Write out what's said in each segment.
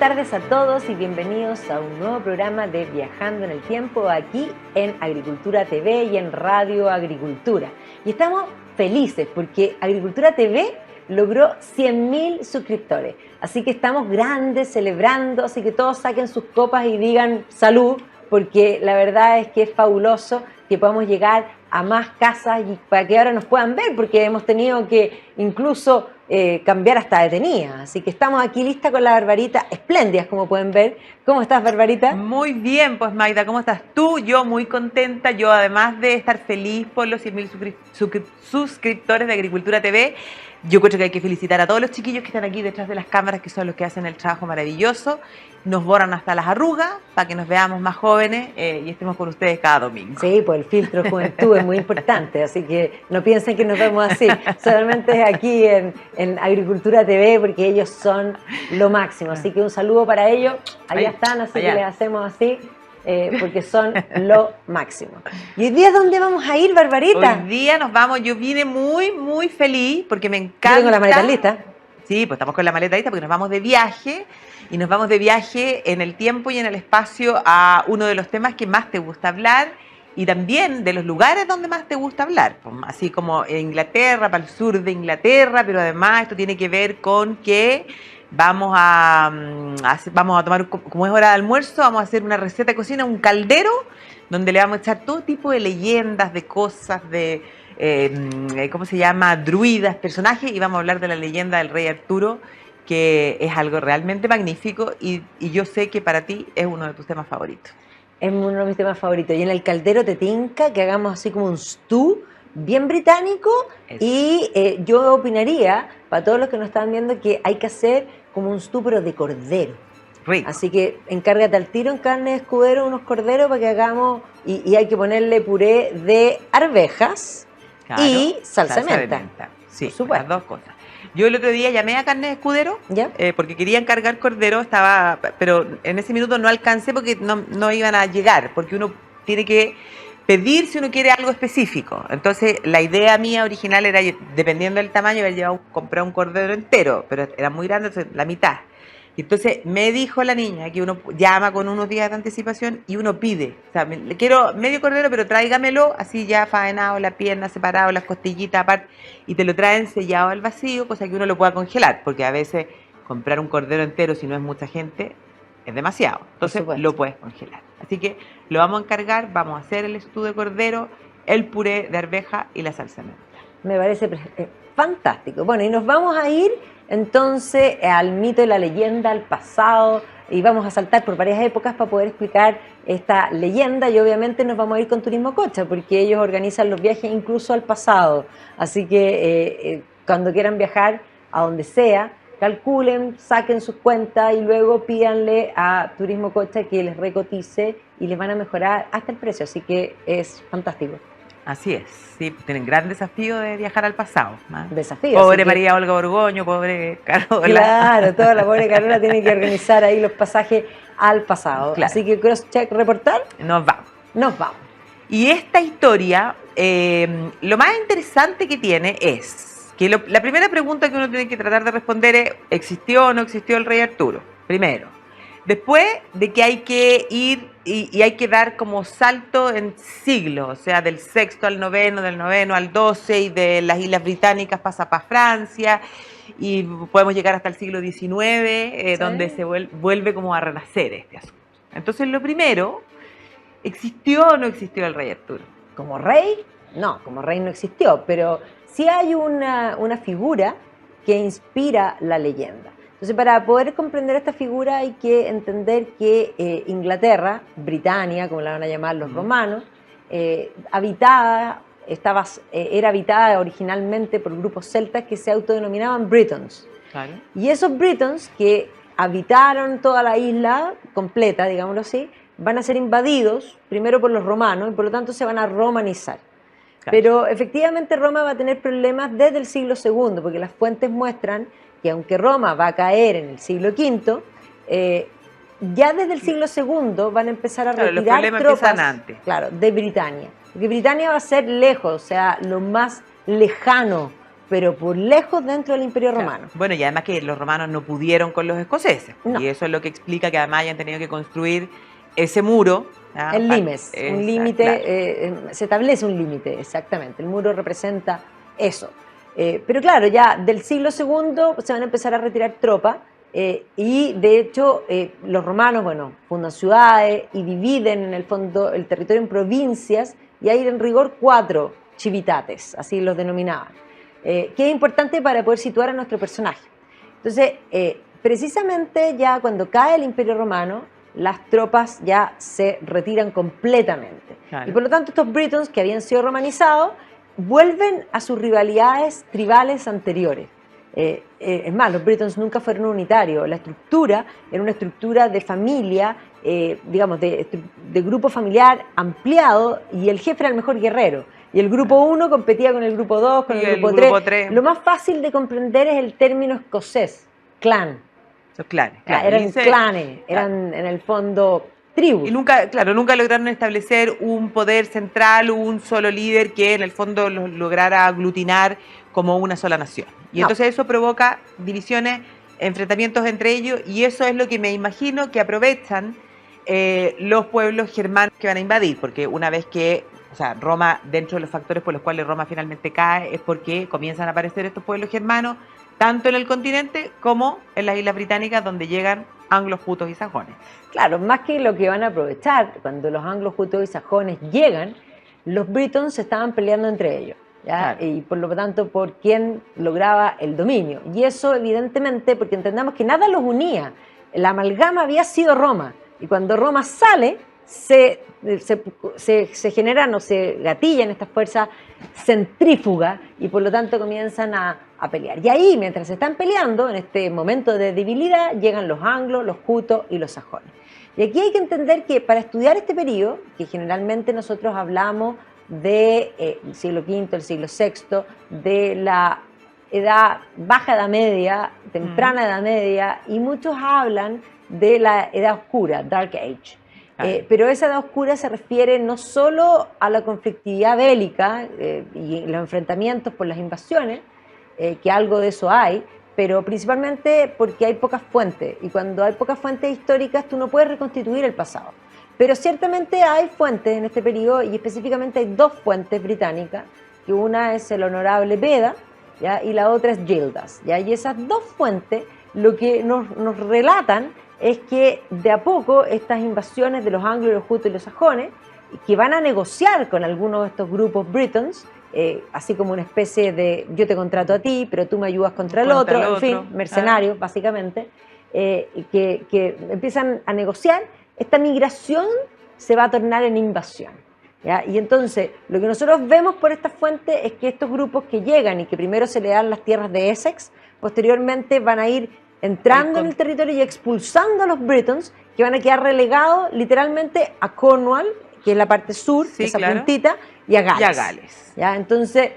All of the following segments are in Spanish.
tardes a todos y bienvenidos a un nuevo programa de Viajando en el Tiempo aquí en Agricultura TV y en Radio Agricultura. Y estamos felices porque Agricultura TV logró 100.000 suscriptores. Así que estamos grandes, celebrando, así que todos saquen sus copas y digan salud, porque la verdad es que es fabuloso que podamos llegar a más casas y para que ahora nos puedan ver, porque hemos tenido que incluso cambiar hasta de tenida. Así que estamos aquí listas con la Barbarita, espléndidas como pueden ver. ¿Cómo estás, Barbarita? Muy bien, pues Magda, ¿cómo estás tú? Yo muy contenta, yo además de estar feliz por los 100.000 suscriptores de Agricultura TV, yo creo que hay que felicitar a todos los chiquillos que están aquí detrás de las cámaras, que son los que hacen el trabajo maravilloso. Nos borran hasta las arrugas para que nos veamos más jóvenes y estemos con ustedes cada domingo. Sí, pues el filtro juventud es muy importante, así que no piensen que nos vemos así. Solamente es aquí en Agricultura TV porque ellos son lo máximo. Así que un saludo para ellos. Allá están, así que les hacemos así. Porque son lo máximo. ¿Y hoy día dónde vamos a ir, Barbarita? Hoy día nos vamos, yo vine muy feliz porque me encanta. Yo tengo la maleta lista. Sí, pues estamos con la maleta lista porque nos vamos de viaje y nos vamos de viaje en el tiempo y en el espacio a uno de los temas que más te gusta hablar y también de los lugares donde más te gusta hablar, así como en Inglaterra, para el sur de Inglaterra, pero además esto tiene que ver con que vamos a tomar, como es hora de almuerzo, vamos a hacer una receta de cocina, un caldero, donde le vamos a echar todo tipo de leyendas, de cosas, de, ¿cómo se llama?, druidas, personajes, y vamos a hablar de la leyenda del rey Arturo, que es algo realmente magnífico, y yo sé que para ti es uno de tus temas favoritos. Es uno de mis temas favoritos. Y en el caldero te tinca que hagamos así como un stew bien británico. Eso. Y yo opinaría, para todos los que nos están viendo, que hay que hacer como un stew pero de cordero. Rico. Así que encárgate al tiro en carne de escudero unos corderos para que hagamos, y hay que ponerle puré de arvejas, claro, y salsa de menta. Sí, las dos cosas. Yo el otro día llamé a Carne de Escudero porque quería encargar cordero, pero en ese minuto no alcancé porque no iban a llegar, porque uno tiene que pedir si uno quiere algo específico. Entonces la idea mía original era, dependiendo del tamaño, haber llevado comprar un cordero entero, pero era muy grande, entonces la mitad. Y entonces me dijo la niña que uno llama con unos días de anticipación y uno pide, o sea, le quiero medio cordero, pero tráigamelo así ya faenado, la pierna separada, las costillitas aparte, y te lo traen sellado al vacío, cosa que uno lo pueda congelar, porque a veces comprar un cordero entero, si no es mucha gente, es demasiado. Entonces lo puedes congelar. Así que lo vamos a encargar, vamos a hacer el stew de cordero, el puré de arveja y la salsa de menta. Me parece fantástico. Bueno, y nos vamos a ir entonces al mito y la leyenda, al pasado, y vamos a saltar por varias épocas para poder explicar esta leyenda, y obviamente nos vamos a ir con Turismo Cocha, porque ellos organizan los viajes incluso al pasado. Así que cuando quieran viajar a donde sea, calculen, saquen sus cuentas y luego pídanle a Turismo Cocha que les recotice y les van a mejorar hasta el precio. Así que es fantástico. Así es, sí, tienen gran desafío de viajar al pasado, ¿no? Desafío. Pobre María Olga Borgoño, pobre Carola. Claro, toda la pobre Carola tiene que organizar ahí los pasajes al pasado. Claro. Así que cross-check, reportar. Nos vamos. Nos vamos. Y esta historia, lo más interesante que tiene es que la primera pregunta que uno tiene que tratar de responder es, ¿existió o no existió el rey Arturo? Primero. Después de que hay que ir y hay que dar como salto en siglos, o sea, del sexto al noveno, del noveno al 12, y de las Islas Británicas pasa para Francia, y podemos llegar hasta el siglo XIX, donde se vuelve como a renacer este asunto. Entonces, lo primero, ¿existió o no existió el rey Arturo? ¿Como rey? No, como rey no existió, pero sí hay una figura que inspira la leyenda. Entonces, para poder comprender esta figura hay que entender que Inglaterra, Britania, como la van a llamar los romanos, era habitada originalmente por grupos celtas que se autodenominaban Britons. Claro. Y esos Britons que habitaron toda la isla completa, digámoslo así, van a ser invadidos primero por los romanos y por lo tanto se van a romanizar. Claro. Pero efectivamente Roma va a tener problemas desde el siglo II, porque las fuentes muestran que aunque Roma va a caer en el siglo V, ya desde el siglo II van a empezar a retirar tropas antes. Claro, de Britania. Porque Britania va a ser lejos, o sea, lo más lejano pero por lejos dentro del Imperio Romano. Bueno, y además que los romanos no pudieron con los escoceses, no. Y eso es lo que explica que además hayan tenido que construir ese muro. El limes, un límite, se establece un límite, exactamente. El muro representa eso. Pero claro, ya del siglo II se van a empezar a retirar tropas y de hecho los romanos, bueno, fundan ciudades y dividen en el fondo el territorio en provincias y hay en rigor 4 civitates, así los denominaban, que es importante para poder situar a nuestro personaje. Entonces, precisamente ya cuando cae el Imperio Romano, las tropas ya se retiran completamente. Claro. Y por lo tanto estos britons que habían sido romanizados vuelven a sus rivalidades tribales anteriores. Es más, los britons nunca fueron unitarios. La estructura era una estructura de familia, digamos, de grupo familiar ampliado, y el jefe era el mejor guerrero. Y el grupo 1 competía con el grupo 2, con el grupo 3. Lo más fácil de comprender es el término escocés, clan. Los clanes. Eran clanes, eran en el fondo tribus. Y nunca lograron establecer un poder central, un solo líder que en el fondo los lograra aglutinar como una sola nación. Y entonces eso provoca divisiones, enfrentamientos entre ellos, y eso es lo que me imagino que aprovechan los pueblos germanos que van a invadir, porque una vez que, o sea, Roma, dentro de los factores por los cuales Roma finalmente cae, es porque comienzan a aparecer estos pueblos germanos, tanto en el continente como en las islas británicas, donde llegan anglos, jutos y sajones. Claro, más que lo que van a aprovechar, cuando los anglos, jutos y sajones llegan, los britons se estaban peleando entre ellos, ¿ya? Claro. Y por lo tanto por quién lograba el dominio. Y eso evidentemente porque entendamos que nada los unía. La amalgama había sido Roma, y cuando Roma sale, se generan o se gatillan estas fuerzas centrífugas y por lo tanto comienzan a pelear. Y ahí, mientras se están peleando, en este momento de debilidad, llegan los anglos, los jutos y los sajones. Y aquí hay que entender que para estudiar este periodo, que generalmente nosotros hablamos del siglo V, el siglo VI, de la baja edad media, temprana edad media, y muchos hablan de la edad oscura, Dark Age. Pero esa edad oscura se refiere no solo a la conflictividad bélica y los enfrentamientos por las invasiones, que algo de eso hay, pero principalmente porque hay pocas fuentes, y cuando hay pocas fuentes históricas tú no puedes reconstituir el pasado. Pero ciertamente hay fuentes en este periodo, y específicamente hay 2 fuentes británicas, que una es el Honorable Beda, ¿ya? Y la otra es Gildas, ¿ya? Y esas 2 fuentes lo que nos relatan es que de a poco estas invasiones de los anglos, los jutos y los sajones, que van a negociar con algunos de estos grupos britons, así como una especie de yo te contrato a ti, pero tú me ayudas contra el otro, en fin, mercenarios básicamente, que empiezan a negociar. Esta migración se va a tornar en invasión, ¿ya? Y entonces lo que nosotros vemos por esta fuente es que estos grupos que llegan y que primero se le dan las tierras de Essex, posteriormente van a ir entrando en el territorio y expulsando a los britons, que van a quedar relegados literalmente a Cornwall, que es la parte sur, esa puntita, y a Gales. ¿Ya? Entonces,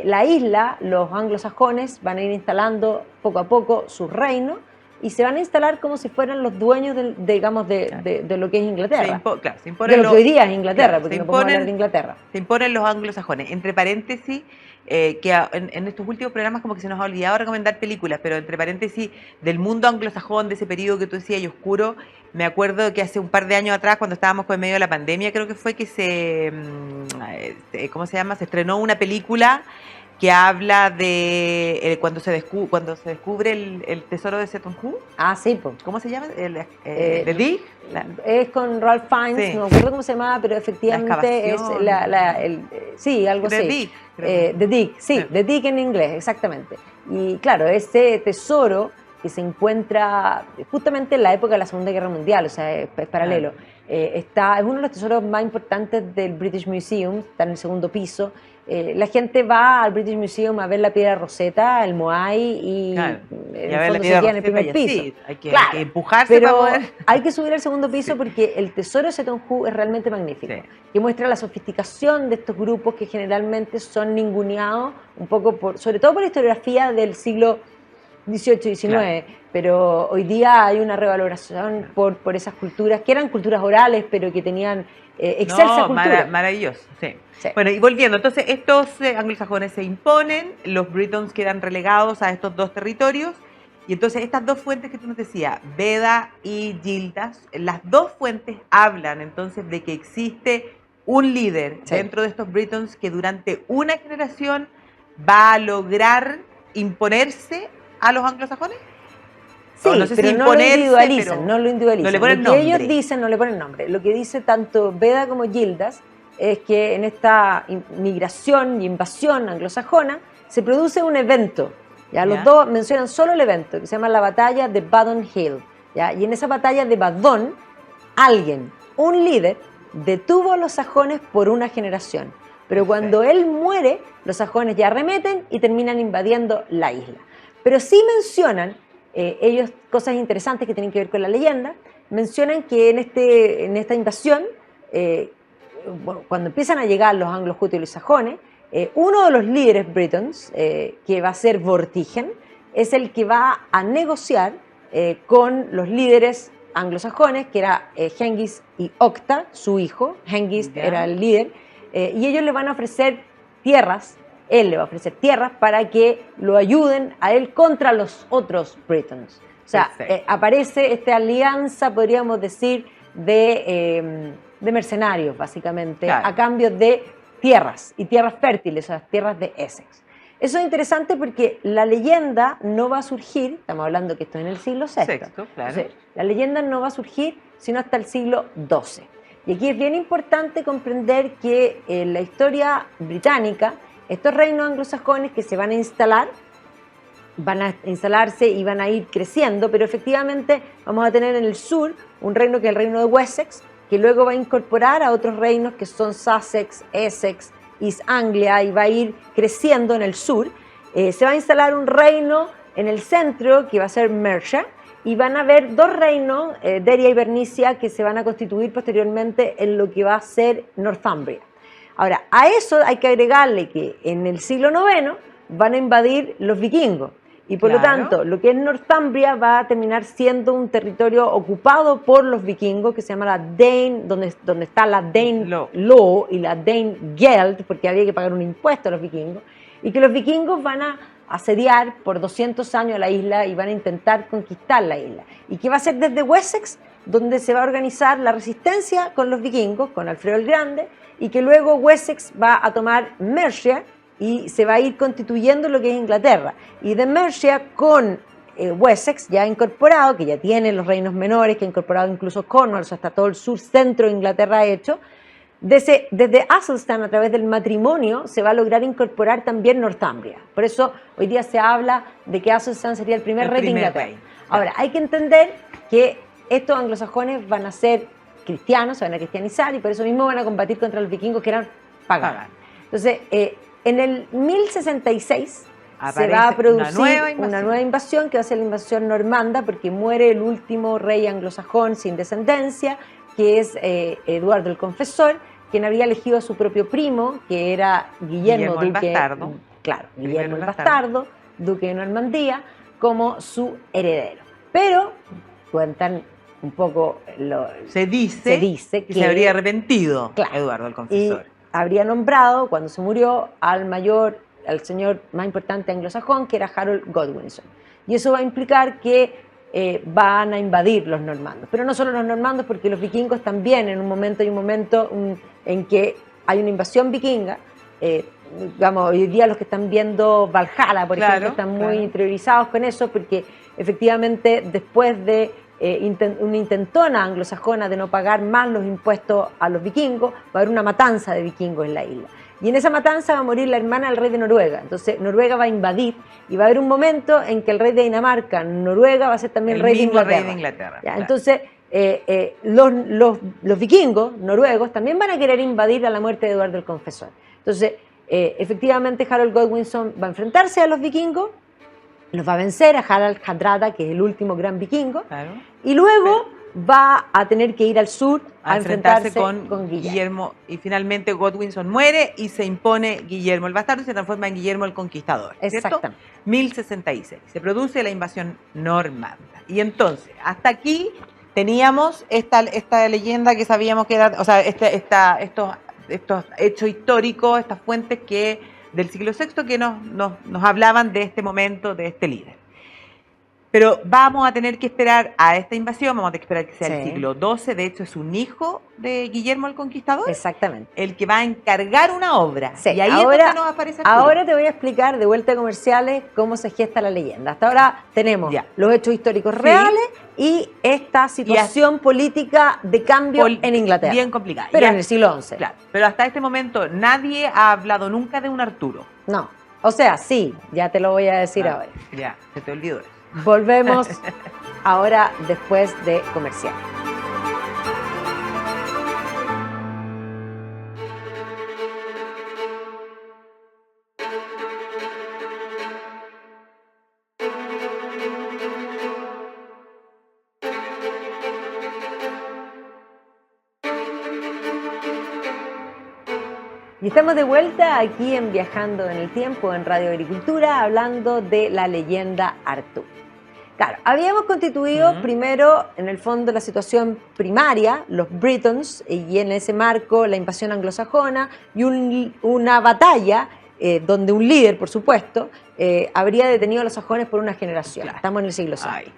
la isla, los anglosajones van a ir instalando poco a poco su reino y se van a instalar como si fueran los dueños de lo que es Inglaterra. Se imponen de lo que hoy día es Inglaterra, porque no podemos hablar de Inglaterra. Se imponen los anglosajones. Entre paréntesis, que en estos últimos programas como que se nos ha olvidado recomendar películas, pero entre paréntesis, del mundo anglosajón, de ese periodo que tú decías y oscuro, me acuerdo que hace un par de años atrás, cuando estábamos en medio de la pandemia, creo que fue que ¿cómo se llama? Se estrenó una película que habla de cuando se descubre el tesoro de Seton Hoo. Ah, sí, pues. ¿Cómo se llama? ¿The Dig? Es con Ralph Fiennes, sí. No me acuerdo cómo se llamaba, pero efectivamente es sí, algo así. The Dig, sí, sí, The Dig en inglés, exactamente. Y claro, ese tesoro que se encuentra justamente en la época de la Segunda Guerra Mundial, o sea, es paralelo. Es uno de los tesoros más importantes del British Museum, está en el 2º piso. La gente va al British Museum a ver la piedra Rosetta, el Moai y a ver la piedra en el primer piso. Sí, hay que empujarse pero para poder... hay que subir al 2º piso porque el tesoro de Seton Hoo es realmente magnífico, que muestra la sofisticación de estos grupos que generalmente son ninguneados un poco sobre todo por la historiografía del siglo 18, 19, claro. Pero hoy día hay una revaloración por esas culturas, que eran culturas orales, pero que tenían excelsa cultura. Maravilloso, sí. Sí. Bueno, y volviendo, entonces estos anglosajones se imponen, los britons quedan relegados a estos dos territorios, y entonces estas dos fuentes que tú nos decías, Beda y Gildas, las dos fuentes hablan entonces de que existe un líder dentro de estos britons que durante una generación va a lograr imponerse a los anglosajones. Sí, no sé pero si no lo individualizan, no lo individualizan. No le ponen nombre. Lo que ellos dicen no le ponen nombre. Lo que dice tanto Beda como Gildas es que en esta migración y invasión anglosajona se produce un evento. ¿Ya? Los dos mencionan solo el evento, que se llama la batalla de Badon Hill. ¿Ya? Y en esa batalla de Badon, alguien, un líder, detuvo a los sajones por una generación. Pero cuando él muere, los sajones ya arremeten y terminan invadiendo la isla. Pero sí mencionan ellos cosas interesantes que tienen que ver con la leyenda. Mencionan que en esta invasión, cuando empiezan a llegar los anglo-jutos y los sajones, uno de los líderes britons, que va a ser Vortigern, es el que va a negociar con los líderes anglosajones, que era Hengist y Octa, su hijo. Hengist era el líder, y ellos le van a ofrecer tierras. Él le va a ofrecer tierras para que lo ayuden a él contra los otros britons. O sea, aparece esta alianza, podríamos decir, de mercenarios, básicamente, a cambio de tierras, y tierras fértiles, o sea, tierras de Essex. Eso es interesante porque la leyenda no va a surgir, estamos hablando que esto es en el siglo VI, claro. Entonces, la leyenda no va a surgir sino hasta el siglo XII. Y aquí es bien importante comprender que en la historia británica, estos reinos anglosajones que se van a instalarse y van a ir creciendo, pero efectivamente vamos a tener en el sur un reino que es el reino de Wessex, que luego va a incorporar a otros reinos que son Sussex, Essex, East Anglia, y va a ir creciendo en el sur. Se va a instalar un reino en el centro que va a ser Mercia, y van a haber dos reinos, Deria y Bernicia, que se van a constituir posteriormente en lo que va a ser Northumbria. Ahora, a eso hay que agregarle que en el siglo IX van a invadir los vikingos, y por lo tanto, lo que es Northumbria va a terminar siendo un territorio ocupado por los vikingos, que se llama la Dane, donde está la Dane Law y la Dane Geld, porque había que pagar un impuesto a los vikingos, y que los vikingos van a asediar por 200 años la isla y van a intentar conquistar la isla. Y que va a ser desde Wessex donde se va a organizar la resistencia con los vikingos, con Alfredo el Grande, y que luego Wessex va a tomar Mercia y se va a ir constituyendo lo que es Inglaterra. Y de Mercia con Wessex ya incorporado, que ya tiene los reinos menores, que ha incorporado incluso Cornwall, o sea, hasta todo el sur-centro de Inglaterra hecho, desde Athelstan, a través del matrimonio, se va a lograr incorporar también Northumbria. Por eso hoy día se habla de que Athelstan sería el primer rey de Inglaterra. Ahora, hay que entender que estos anglosajones van a ser cristianos, se van a cristianizar, y por eso mismo van a combatir contra los vikingos, que eran paganos. Entonces, en el 1066 se va a producir una nueva invasión, que va a ser la invasión normanda, porque muere el último rey anglosajón sin descendencia, que es Eduardo el Confesor, quien había elegido a su propio primo, que era Guillermo el Bastardo. Claro, Guillermo el Bastardo, duque de Normandía, como su heredero. Pero cuentan un poco, se dice que se habría arrepentido, Eduardo el Confesor. Y habría nombrado, cuando se murió, al señor más importante anglosajón, que era Harold Godwinson. Y eso va a implicar que van a invadir los normandos. Pero no solo los normandos, porque los vikingos también, hay un momento en que hay una invasión vikinga. Digamos, hoy día los que están viendo Valhalla, por ejemplo, están muy interiorizados con eso, porque efectivamente después de una intentona anglosajona de no pagar más los impuestos a los vikingos, va a haber una matanza de vikingos en la isla. Y en esa matanza va a morir la hermana del rey de Noruega. Entonces Noruega va a invadir, y va a haber un momento en que el rey de Dinamarca, Noruega, va a ser también el rey de Inglaterra. ¿Ya? Entonces los vikingos noruegos también van a querer invadir a la muerte de Eduardo el Confesor. Entonces efectivamente Harold Godwinson va a enfrentarse a los vikingos, los va a vencer, a Harald Hardrada, que es el último gran vikingo, y luego va a tener que ir al sur a enfrentarse con Guillermo. Y finalmente Godwinson muere y se impone Guillermo el Bastardo y se transforma en Guillermo el Conquistador. Exactamente. 1066. Se produce la invasión normanda. Y entonces, hasta aquí teníamos esta leyenda que sabíamos que era, o sea, estos hechos históricos, estas fuentes del siglo VI que nos hablaban de este momento, de este líder. Pero vamos a tener que esperar a esta invasión, vamos a tener que esperar que sea el siglo XII, de hecho es un hijo de Guillermo el Conquistador. Exactamente. El que va a encargar una obra. Sí. Y ahí ahora, nos aparece Arturo. Ahora te voy a explicar, de vuelta a comerciales, cómo se gesta la leyenda. Hasta ahora tenemos los hechos históricos reales y esta situación política de cambio en Inglaterra. Bien complicada. Pero en el siglo XI. Claro, pero hasta este momento nadie ha hablado nunca de un Arturo. No. O sea, sí, ya te lo voy a decir ahora. Ya, se te olvidó. Volvemos ahora después de comercial. Y estamos de vuelta aquí en Viajando en el Tiempo, en Radio Agricultura, hablando de la leyenda Arturo. Claro, habíamos constituido primero, en el fondo, la situación primaria, los Britons, y en ese marco la invasión anglosajona y una batalla donde un líder, por supuesto, habría detenido a los sajones por una generación. Claro. Estamos en el siglo VI.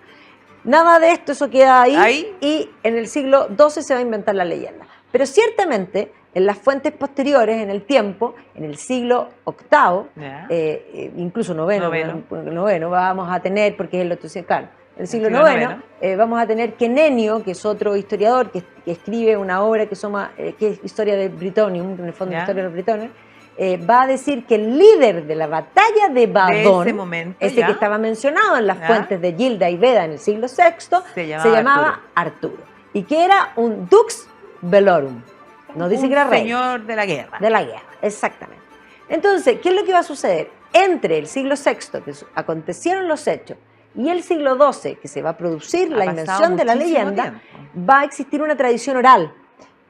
Nada de esto, eso queda ahí, y en el siglo XII se va a inventar la leyenda. Pero ciertamente, en las fuentes posteriores, en el tiempo, en el siglo VIII, incluso noveno, vamos a tener, porque es el 800, claro, el siglo IX, vamos a tener que Nenio, que es otro historiador que escribe una obra que es Historia de Britonium, en el fondo Historia de los Britones, va a decir que el líder de la batalla de Badón, ese que estaba mencionado en las fuentes de Gilda y Beda en el siglo VI, se llamaba Arturo. Y que era un Dux Bellorum. No dice que era rey. Señor de la guerra. De la guerra, exactamente. Entonces, ¿qué es lo que va a suceder? Entre el siglo VI, que acontecieron los hechos, y el siglo XII, que se va a producir la invención de la leyenda, va a existir una tradición oral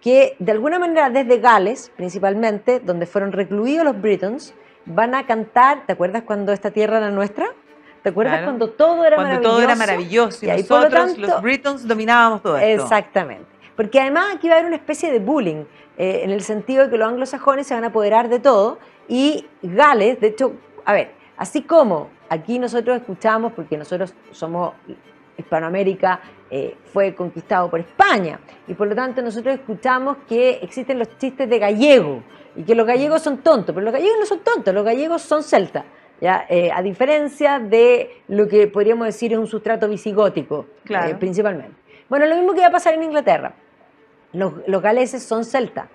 que, de alguna manera, desde Gales, principalmente, donde fueron recluidos los Britons, van a cantar. ¿Te acuerdas cuando esta tierra era nuestra? ¿Te acuerdas cuando todo era maravilloso? Cuando todo era maravilloso y nosotros, tanto, los Britons, dominábamos todo esto. Exactamente. Porque además aquí va a haber una especie de bullying, en el sentido de que los anglosajones se van a apoderar de todo, y Gales, de hecho, a ver, así como aquí nosotros escuchamos, porque nosotros somos Hispanoamérica, fue conquistado por España, y por lo tanto nosotros escuchamos que existen los chistes de gallego, y que los gallegos son tontos, pero los gallegos no son tontos, los gallegos son celtas. ¿Ya? A diferencia de lo que podríamos decir es un sustrato visigótico, principalmente. Bueno, lo mismo que va a pasar en Inglaterra. Los galeses son celtas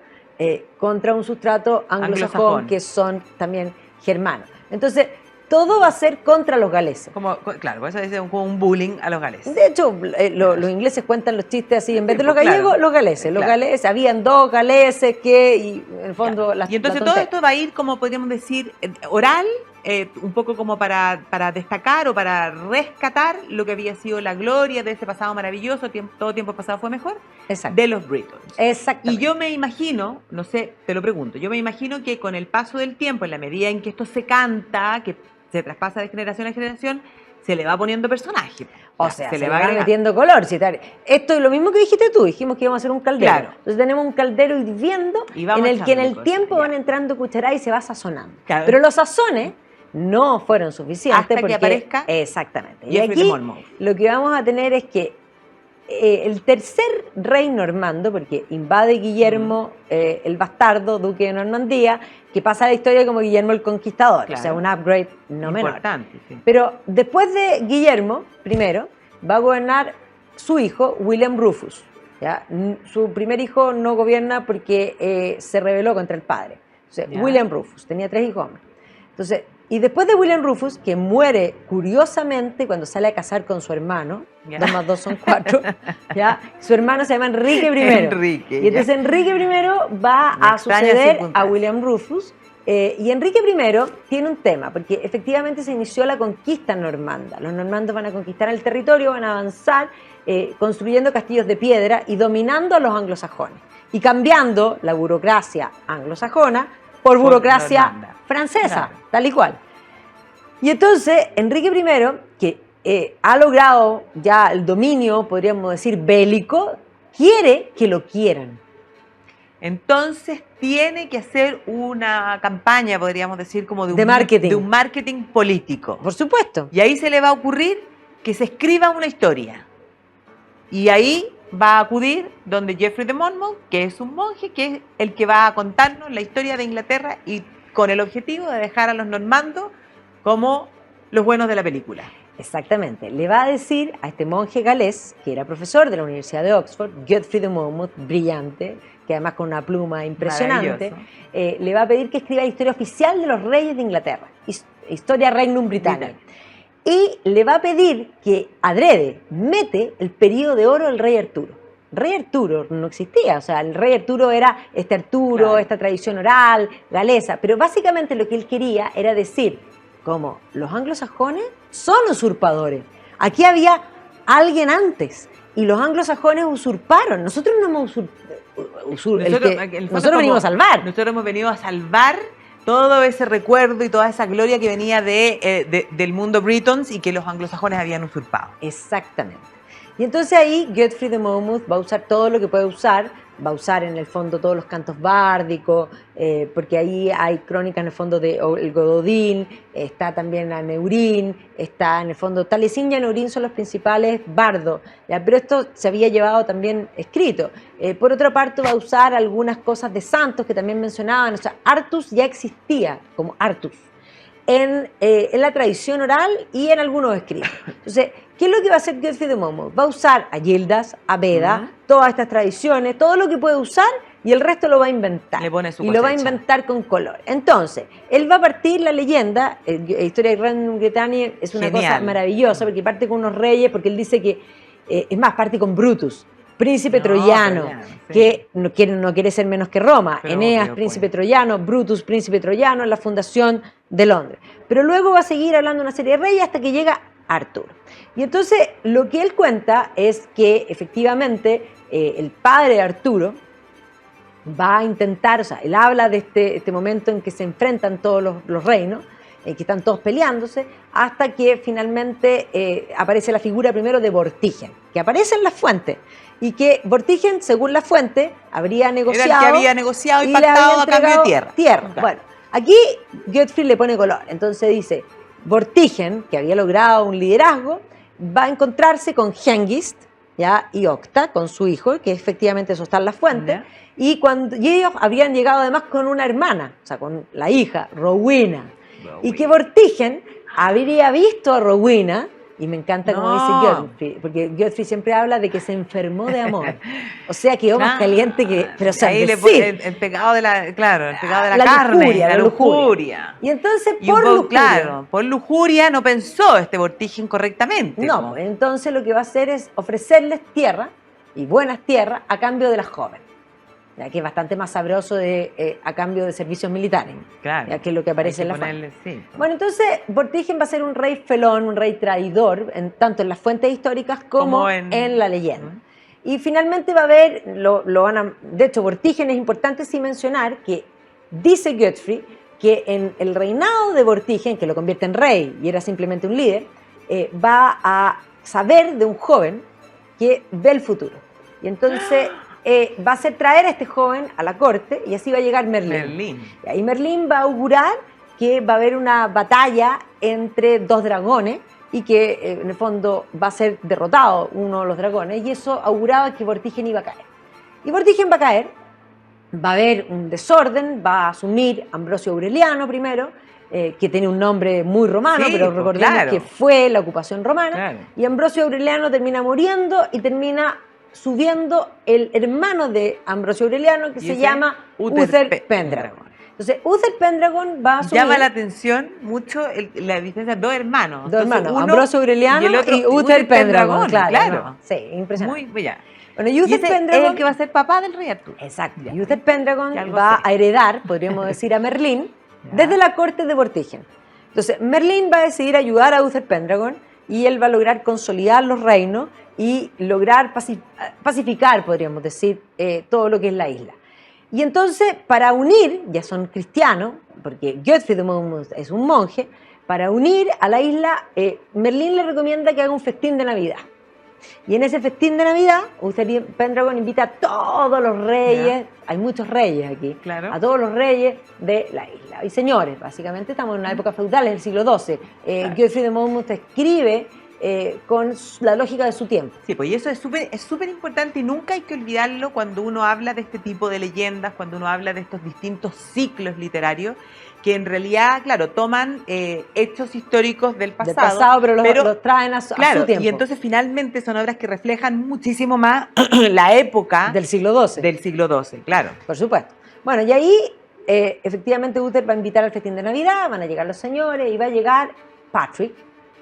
contra un sustrato anglosajón que son también germanos. Entonces, todo va a ser contra los galeses. Claro, eso es como un bullying a los galeses. De hecho, los ingleses cuentan los chistes así, en vez de los gallegos, los galeses. Los galeses, habían dos galeses y en el fondo y entonces todo esto va a ir, como podríamos decir, oral, un poco como para destacar o para rescatar lo que había sido la gloria de ese pasado maravilloso, todo tiempo pasado fue mejor, de los Britons. Exacto. Y yo me imagino, no sé, te lo pregunto, yo me imagino que con el paso del tiempo, en la medida en que esto se canta, que se traspasa de generación a generación, se le va poniendo personaje. O sea, se le va metiendo color. Esto es lo mismo que dijiste tú, dijimos que íbamos a hacer un caldero. Claro. Entonces tenemos un caldero hirviendo en el que en el tiempo van entrando cucharadas y se va sazonando. Claro. Pero los sazones no fueron suficientes hasta que aparezca. Exactamente. Y aquí lo que vamos a tener es que el tercer rey normando, porque invade Guillermo el Bastardo, duque de Normandía, que pasa a la historia como Guillermo el Conquistador, o sea, un upgrade no menor. Sí. Pero después de Guillermo I, va a gobernar su hijo, William Rufus. ¿Ya? Su primer hijo no gobierna porque se rebeló contra el padre. O sea, William Rufus, tenía 3 hijos hombres. Entonces, y después de William Rufus, que muere curiosamente cuando sale a casar con su hermano, 2 más 2 son 4, ¿ya? Su hermano se llama Enrique I. Y entonces Enrique I va a suceder a William Rufus, Y Enrique I tiene un tema, porque efectivamente se inició la conquista normanda. Los normandos van a conquistar el territorio, van a avanzar construyendo castillos de piedra y dominando a los anglosajones. Y cambiando la burocracia anglosajona por burocracia francesa, claro, tal y cual. Y entonces Enrique I, que ha logrado ya el dominio, podríamos decir, bélico, quiere que lo quieran. Entonces tiene que hacer una campaña, podríamos decir, como de un marketing político. Por supuesto. Y ahí se le va a ocurrir que se escriba una historia. Y ahí va a acudir donde Geoffrey de Monmouth, que es un monje, que es el que va a contarnos la historia de Inglaterra y con el objetivo de dejar a los normandos como los buenos de la película. Exactamente. Le va a decir a este monje galés, que era profesor de la Universidad de Oxford, Geoffrey de Monmouth, brillante, que además con una pluma impresionante, le va a pedir que escriba la historia oficial de los reyes de Inglaterra, historia Regnum Britanniae. Y le va a pedir que adrede mete el periodo de oro del rey Arturo. Rey Arturo no existía, o sea, el rey Arturo era este Arturo, claro, esta tradición oral, galesa, pero básicamente lo que él quería era decir, como los anglosajones son usurpadores, aquí había alguien antes y los anglosajones usurparon, nosotros no hemos nosotros venimos a salvar. Nosotros hemos venido a salvar todo ese recuerdo y toda esa gloria que venía del mundo britons y que los anglosajones habían usurpado. Exactamente. Y entonces ahí Geoffrey de Monmouth va a usar todo lo que puede usar, va a usar en el fondo todos los cantos bárdicos, porque ahí hay crónicas en el fondo de el Gododín, está también Aneurín, está en el fondo Taliesin y Aneurín son los principales bardos, ¿ya? Pero esto se había llevado también escrito. Por otra parte va a usar algunas cosas de santos que también mencionaban, o sea, Artus ya existía como Artus en la tradición oral y en algunos escritos. Entonces, ¿qué es lo que va a hacer Geoffrey de Monmouth? Va a usar a Gildas, a Beda, todas estas tradiciones, todo lo que puede usar y el resto lo va a inventar. Le pone su y lo va a inventar con color. Entonces, él va a partir la leyenda, la historia de Regnum Britanniae es una cosa maravillosa porque parte con unos reyes, porque él dice que, es más, parte con Brutus, príncipe troyano, que no quiere ser menos que Roma. Pero Eneas, príncipe troyano, Brutus, príncipe troyano, en la fundación de Londres. Pero luego va a seguir hablando de una serie de reyes hasta que llega Arturo. Y entonces lo que él cuenta es que efectivamente el padre de Arturo va a intentar, o sea, él habla de este momento en que se enfrentan todos los reinos, que están todos peleándose, hasta que finalmente aparece la figura primero de Vortigern, que aparece en las fuentes, y que Vortigern, según la fuente, habría negociado... Era el que había negociado y pactado a cambio de tierra. Claro. Bueno, aquí Geoffrey le pone color, entonces dice, Vortigern, que había logrado un liderazgo, va a encontrarse con Hengist, ¿ya? Y Octa, con su hijo, que efectivamente eso está en las fuentes, y ellos habían llegado además con una hermana, o sea, con la hija, Rowena. Y que Vortigern habría visto a Rowena, y me encanta como dice Geoffrey, porque Geoffrey siempre habla de que se enfermó de amor. O sea, quedó más caliente que... Pero, o sea, ahí le pone el pecado de la, el pecado de la carne, la lujuria. Y entonces, lujuria... Claro, por lujuria no pensó este Vortigern correctamente. No, entonces lo que va a hacer es ofrecerles tierra, y buenas tierras, a cambio de las jóvenes. Ya que es bastante más sabroso a cambio de servicios militares, claro, ya que es lo que aparece en la fuente. Sí. Bueno, entonces Vortigern va a ser un rey felón, un rey traidor, tanto en las fuentes históricas como en la leyenda. Y finalmente va a haber, de hecho Vortigern es importante sí mencionar que dice Geoffrey que en el reinado de Vortigern, que lo convierte en rey y era simplemente un líder, va a saber de un joven que ve el futuro. Y entonces... va a hacer traer a este joven a la corte y así va a llegar Merlín. Y Merlín va a augurar que va a haber una batalla entre dos dragones y que en el fondo va a ser derrotado uno de los dragones y eso auguraba que Vortigern iba a caer. Y Vortigern va a caer, va a haber un desorden, va a asumir Ambrosio Aureliano primero, que tiene un nombre muy romano, pero recordemos que fue la ocupación romana, y Ambrosio Aureliano termina muriendo y termina subiendo el hermano de Ambrosio Aureliano que se llama Uther Pendragon. Entonces, Uther Pendragon va a asumir... Llama la atención mucho la diferencia de dos hermanos. Dos hermanos, Ambrosio Aureliano y Uther Pendragon. Claro. No, sí, impresionante. Muy bien. Bueno, y Uther Pendragon es el que va a ser papá del rey Arturo. Exacto. Y Uther Pendragon va a heredar, podríamos decir, a Merlín, desde la corte de Vortigern. Entonces, Merlín va a decidir ayudar a Uther Pendragon y él va a lograr consolidar los reinos y lograr pacificar, podríamos decir, todo lo que es la isla. Y entonces, para unir, ya son cristianos, porque Godfrey de Monmouth es un monje, para unir a la isla, Merlín le recomienda que haga un festín de Navidad. Y en ese festín de Navidad, Uther Pendragon invita a todos los reyes, hay muchos reyes aquí, a todos los reyes de la isla. Y señores, básicamente estamos en una época feudal, en el siglo XII. Godfrey de Monmouth escribe con la lógica de su tiempo. Sí, pues y eso es súper importante y nunca hay que olvidarlo cuando uno habla de este tipo de leyendas, cuando uno habla de estos distintos ciclos literarios, que en realidad, claro, toman hechos históricos del pasado, pero los traen a su tiempo. Y entonces finalmente son obras que reflejan muchísimo más la época del siglo XII. Del siglo XII, claro. Por supuesto. Bueno, y ahí efectivamente Uther va a invitar al festín de Navidad, van a llegar los señores y va a llegar Patrick,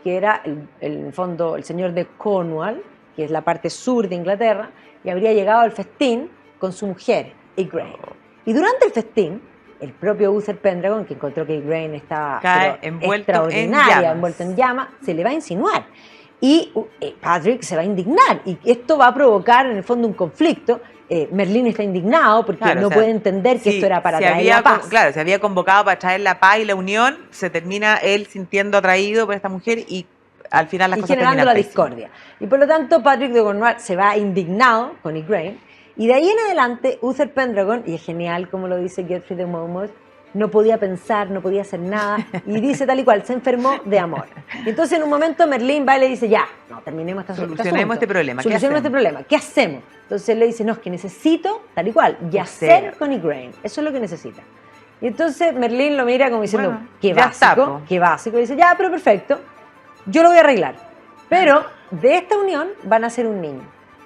que era en el fondo el señor de Cornwall, que es la parte sur de Inglaterra, y habría llegado al festín con su mujer, Igraine. Y durante el festín, el propio Uther Pendragon, que encontró que Igraine estaba extraordinaria, envuelto en llamas, se le va a insinuar. Y Patrick se va a indignar, y esto va a provocar en el fondo un conflicto. Merlín está indignado porque no puede entender que esto era para traer la paz. Claro, se había convocado para traer la paz y la unión, se termina él sintiendo atraído por esta mujer y al final las cosas generando la discordia. Y por lo tanto Patrick de Cornwall se va indignado con Igraine, y de ahí en adelante Uther Pendragon, y es genial como lo dice Godfrey de Monmouth, no podía pensar, no podía hacer nada, y dice tal y cual, se enfermó de amor. Y entonces en un momento Merlín va y le dice, ya, no, terminemos solucionemos este problema. ¿Qué hacemos? Entonces él le dice, no, es que necesito, tal y cual, yacer con Igraine, eso es lo que necesita. Y entonces Merlín lo mira como diciendo, bueno, qué básico, y dice, ya, pero perfecto, yo lo voy a arreglar. Pero de esta unión van a ser un niño,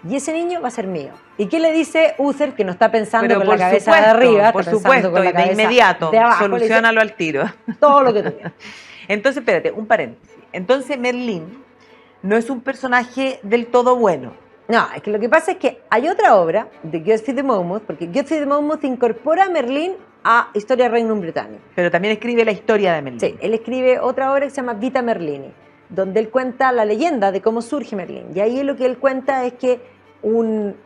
y ese niño va a ser mío. ¿Y qué le dice Uther, que no está pensando con la cabeza de arriba? Por supuesto, con la cabeza de inmediato, de abajo, solucionalo al tiro. Todo lo que tú quieras. Entonces, espérate, un paréntesis. Entonces Merlín no es un personaje del todo bueno. No, es que lo que pasa es que hay otra obra de Godfrey de Monmouth, porque Godfrey de Monmouth incorpora a Merlín a Historia del Reino Británico. Pero también escribe la historia de Merlín. Sí, él escribe otra obra que se llama Vita Merlini, donde él cuenta la leyenda de cómo surge Merlín. Y ahí lo que él cuenta es que un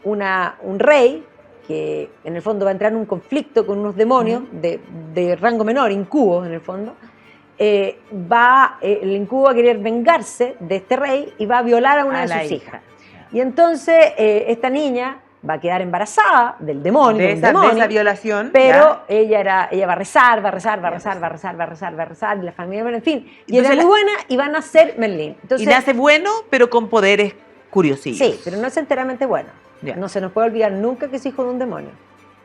rey, que en el fondo va a entrar en un conflicto con unos demonios de rango menor, incubos en el fondo, el incubo va a querer vengarse de este rey y va a violar a una de sus hijas. Y entonces esta niña va a quedar embarazada del demonio, de esa violación, pero ella va a rezar, y la familia, en fin, y ella es muy buena y va a nacer Merlín. Entonces, y nace bueno, pero con poderes curiosillos. Sí, pero no es enteramente bueno. No se nos puede olvidar nunca que es hijo de un demonio.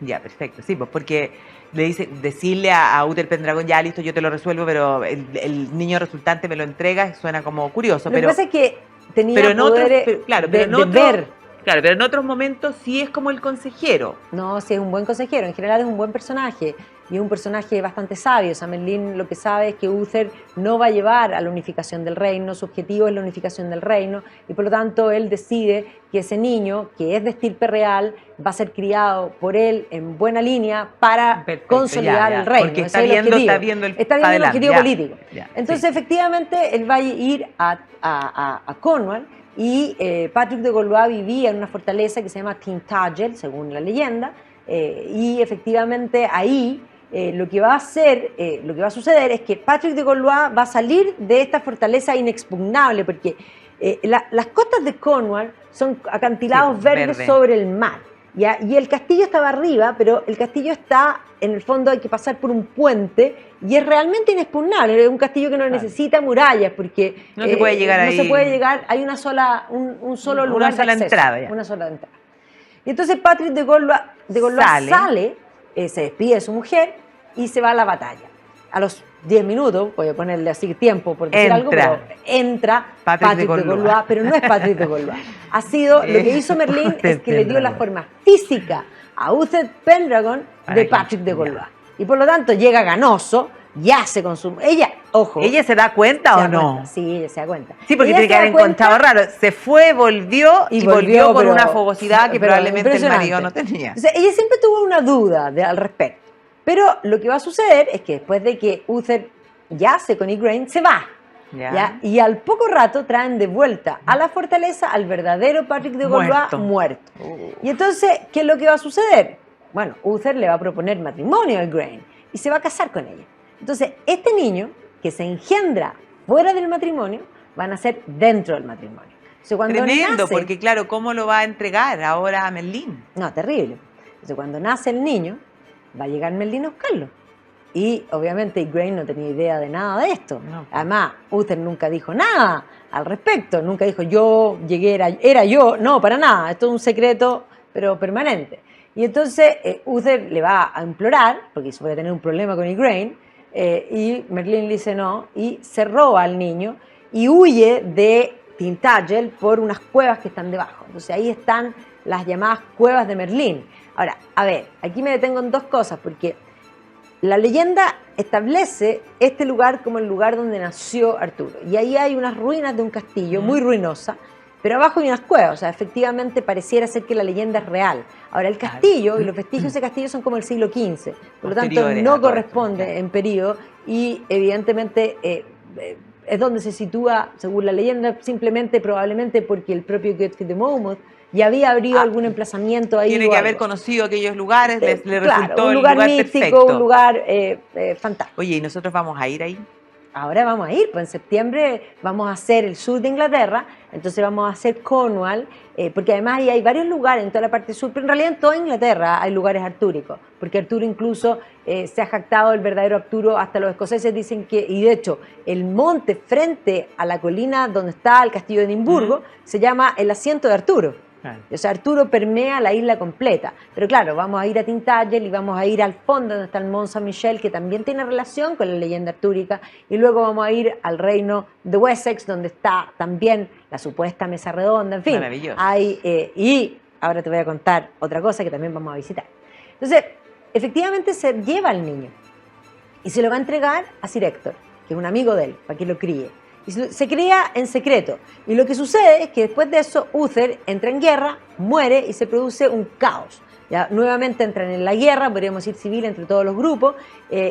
Ya, perfecto. Sí, pues porque le dice, decirle a Uther Pendragon, ya listo, yo te lo resuelvo, pero el niño resultante me lo entrega, suena como curioso. Lo que pasa es que tenía poderes de ver. Claro, pero en otros momentos sí es como el consejero. No, sí es un buen consejero, en general es un buen personaje y es un personaje bastante sabio. O sea, Merlín lo que sabe es que Uther no va a llevar a la unificación del reino, su objetivo es la unificación del reino y por lo tanto él decide que ese niño, que es de estirpe real, va a ser criado por él en buena línea para consolidar el reino. Porque está viendo el objetivo político. Entonces, efectivamente, él va a ir a Cornwall. Y Patrick de Gaulois vivía en una fortaleza que se llama Tintagel, según la leyenda, y efectivamente ahí lo que va a suceder es que Patrick de Gaulois va a salir de esta fortaleza inexpugnable, porque las costas de Cornwall son acantilados verdes sobre el mar, ¿ya? Y el castillo estaba arriba, pero el castillo está, en el fondo hay que pasar por un puente y es realmente inexpugnable. Es un castillo que no necesita murallas porque no se puede llegar ahí. No se puede llegar, hay un solo lugar de acceso, una sola entrada. Y entonces Patrick de Gaulois sale, se despide de su mujer y se va a la batalla. A los 10 minutos, voy a ponerle así tiempo por decir algo, pero entra Patrick de Gaulois, pero no es Patrick de Gaulois. Ha sido, lo que hizo Merlín es que le dio la forma física a Uther Pendragon de Patrick de Gaulois. Y por lo tanto llega ganoso, yace con su... Ella se da cuenta o no. Cuenta. Sí, ella se da cuenta. Sí, porque tiene que haber encontrado raro. Se fue, volvió y volvió con una fogosidad que probablemente el marido no tenía. O sea, ella siempre tuvo una duda al respecto. Pero lo que va a suceder es que después de que Uther yace con Igraine, se va. ¿Ya? Y al poco rato traen de vuelta a la fortaleza al verdadero Patrick de Valois muerto. Y entonces, ¿qué es lo que va a suceder? Bueno, Uther le va a proponer matrimonio a Igraine y se va a casar con ella. Entonces, este niño que se engendra fuera del matrimonio, va a nacer dentro del matrimonio. Entonces, cuando Tremendo, nace, porque claro, ¿cómo lo va a entregar ahora a Merlín? No, terrible. Entonces, cuando nace el niño, va a llegar Merlín a buscarlo. Y obviamente Igraine no tenía idea de nada de esto. No. Además, Uther nunca dijo nada al respecto. Nunca dijo, yo llegué, era yo. No, para nada. Esto es un secreto, pero permanente. Y entonces Uther le va a implorar, porque se puede tener un problema con Igraine, y Merlín le dice no, y se roba al niño y huye de Tintagel por unas cuevas que están debajo. Entonces ahí están las llamadas cuevas de Merlín. Ahora, a ver, aquí me detengo en dos cosas, porque la leyenda establece este lugar como el lugar donde nació Arturo. Y ahí hay unas ruinas de un castillo muy ruinosa, pero abajo hay unas cuevas. O sea, efectivamente pareciera ser que la leyenda es real. Ahora, el castillo y los vestigios de ese castillo son como el siglo XV. Por lo tanto, no corresponde en periodo y evidentemente es donde se sitúa, según la leyenda, simplemente probablemente porque el propio Godfrey de Monmouth ya había abrido algún emplazamiento ahí. Tiene que haber conocido aquellos lugares, le resultó un lugar místico, perfecto. Un lugar fantástico. Oye, ¿y nosotros vamos a ir ahí? Ahora vamos a ir, pues en septiembre vamos a hacer el sur de Inglaterra, entonces vamos a hacer Cornwall, porque además ahí hay varios lugares en toda la parte sur, pero en realidad en toda Inglaterra hay lugares artúricos, porque Arturo incluso se ha jactado el verdadero Arturo, hasta los escoceses dicen que, y de hecho, el monte frente a la colina donde está el castillo de Edimburgo se llama el asiento de Arturo. O sea, Arturo permea la isla completa. Pero claro, vamos a ir a Tintagel y vamos a ir al fondo donde está el Mont Saint-Michel, que también tiene relación con la leyenda artúrica. Y luego vamos a ir al reino de Wessex, donde está también la supuesta mesa redonda. En fin, maravilloso. Y ahora te voy a contar otra cosa que también vamos a visitar. Entonces, efectivamente se lleva al niño y se lo va a entregar a Sir Héctor, que es un amigo de él, para que lo críe. Y se cría en secreto. Y lo que sucede es que después de eso, Uther entra en guerra, muere y se produce un caos. Ya, nuevamente entran en la guerra, podríamos decir civil, entre todos los grupos.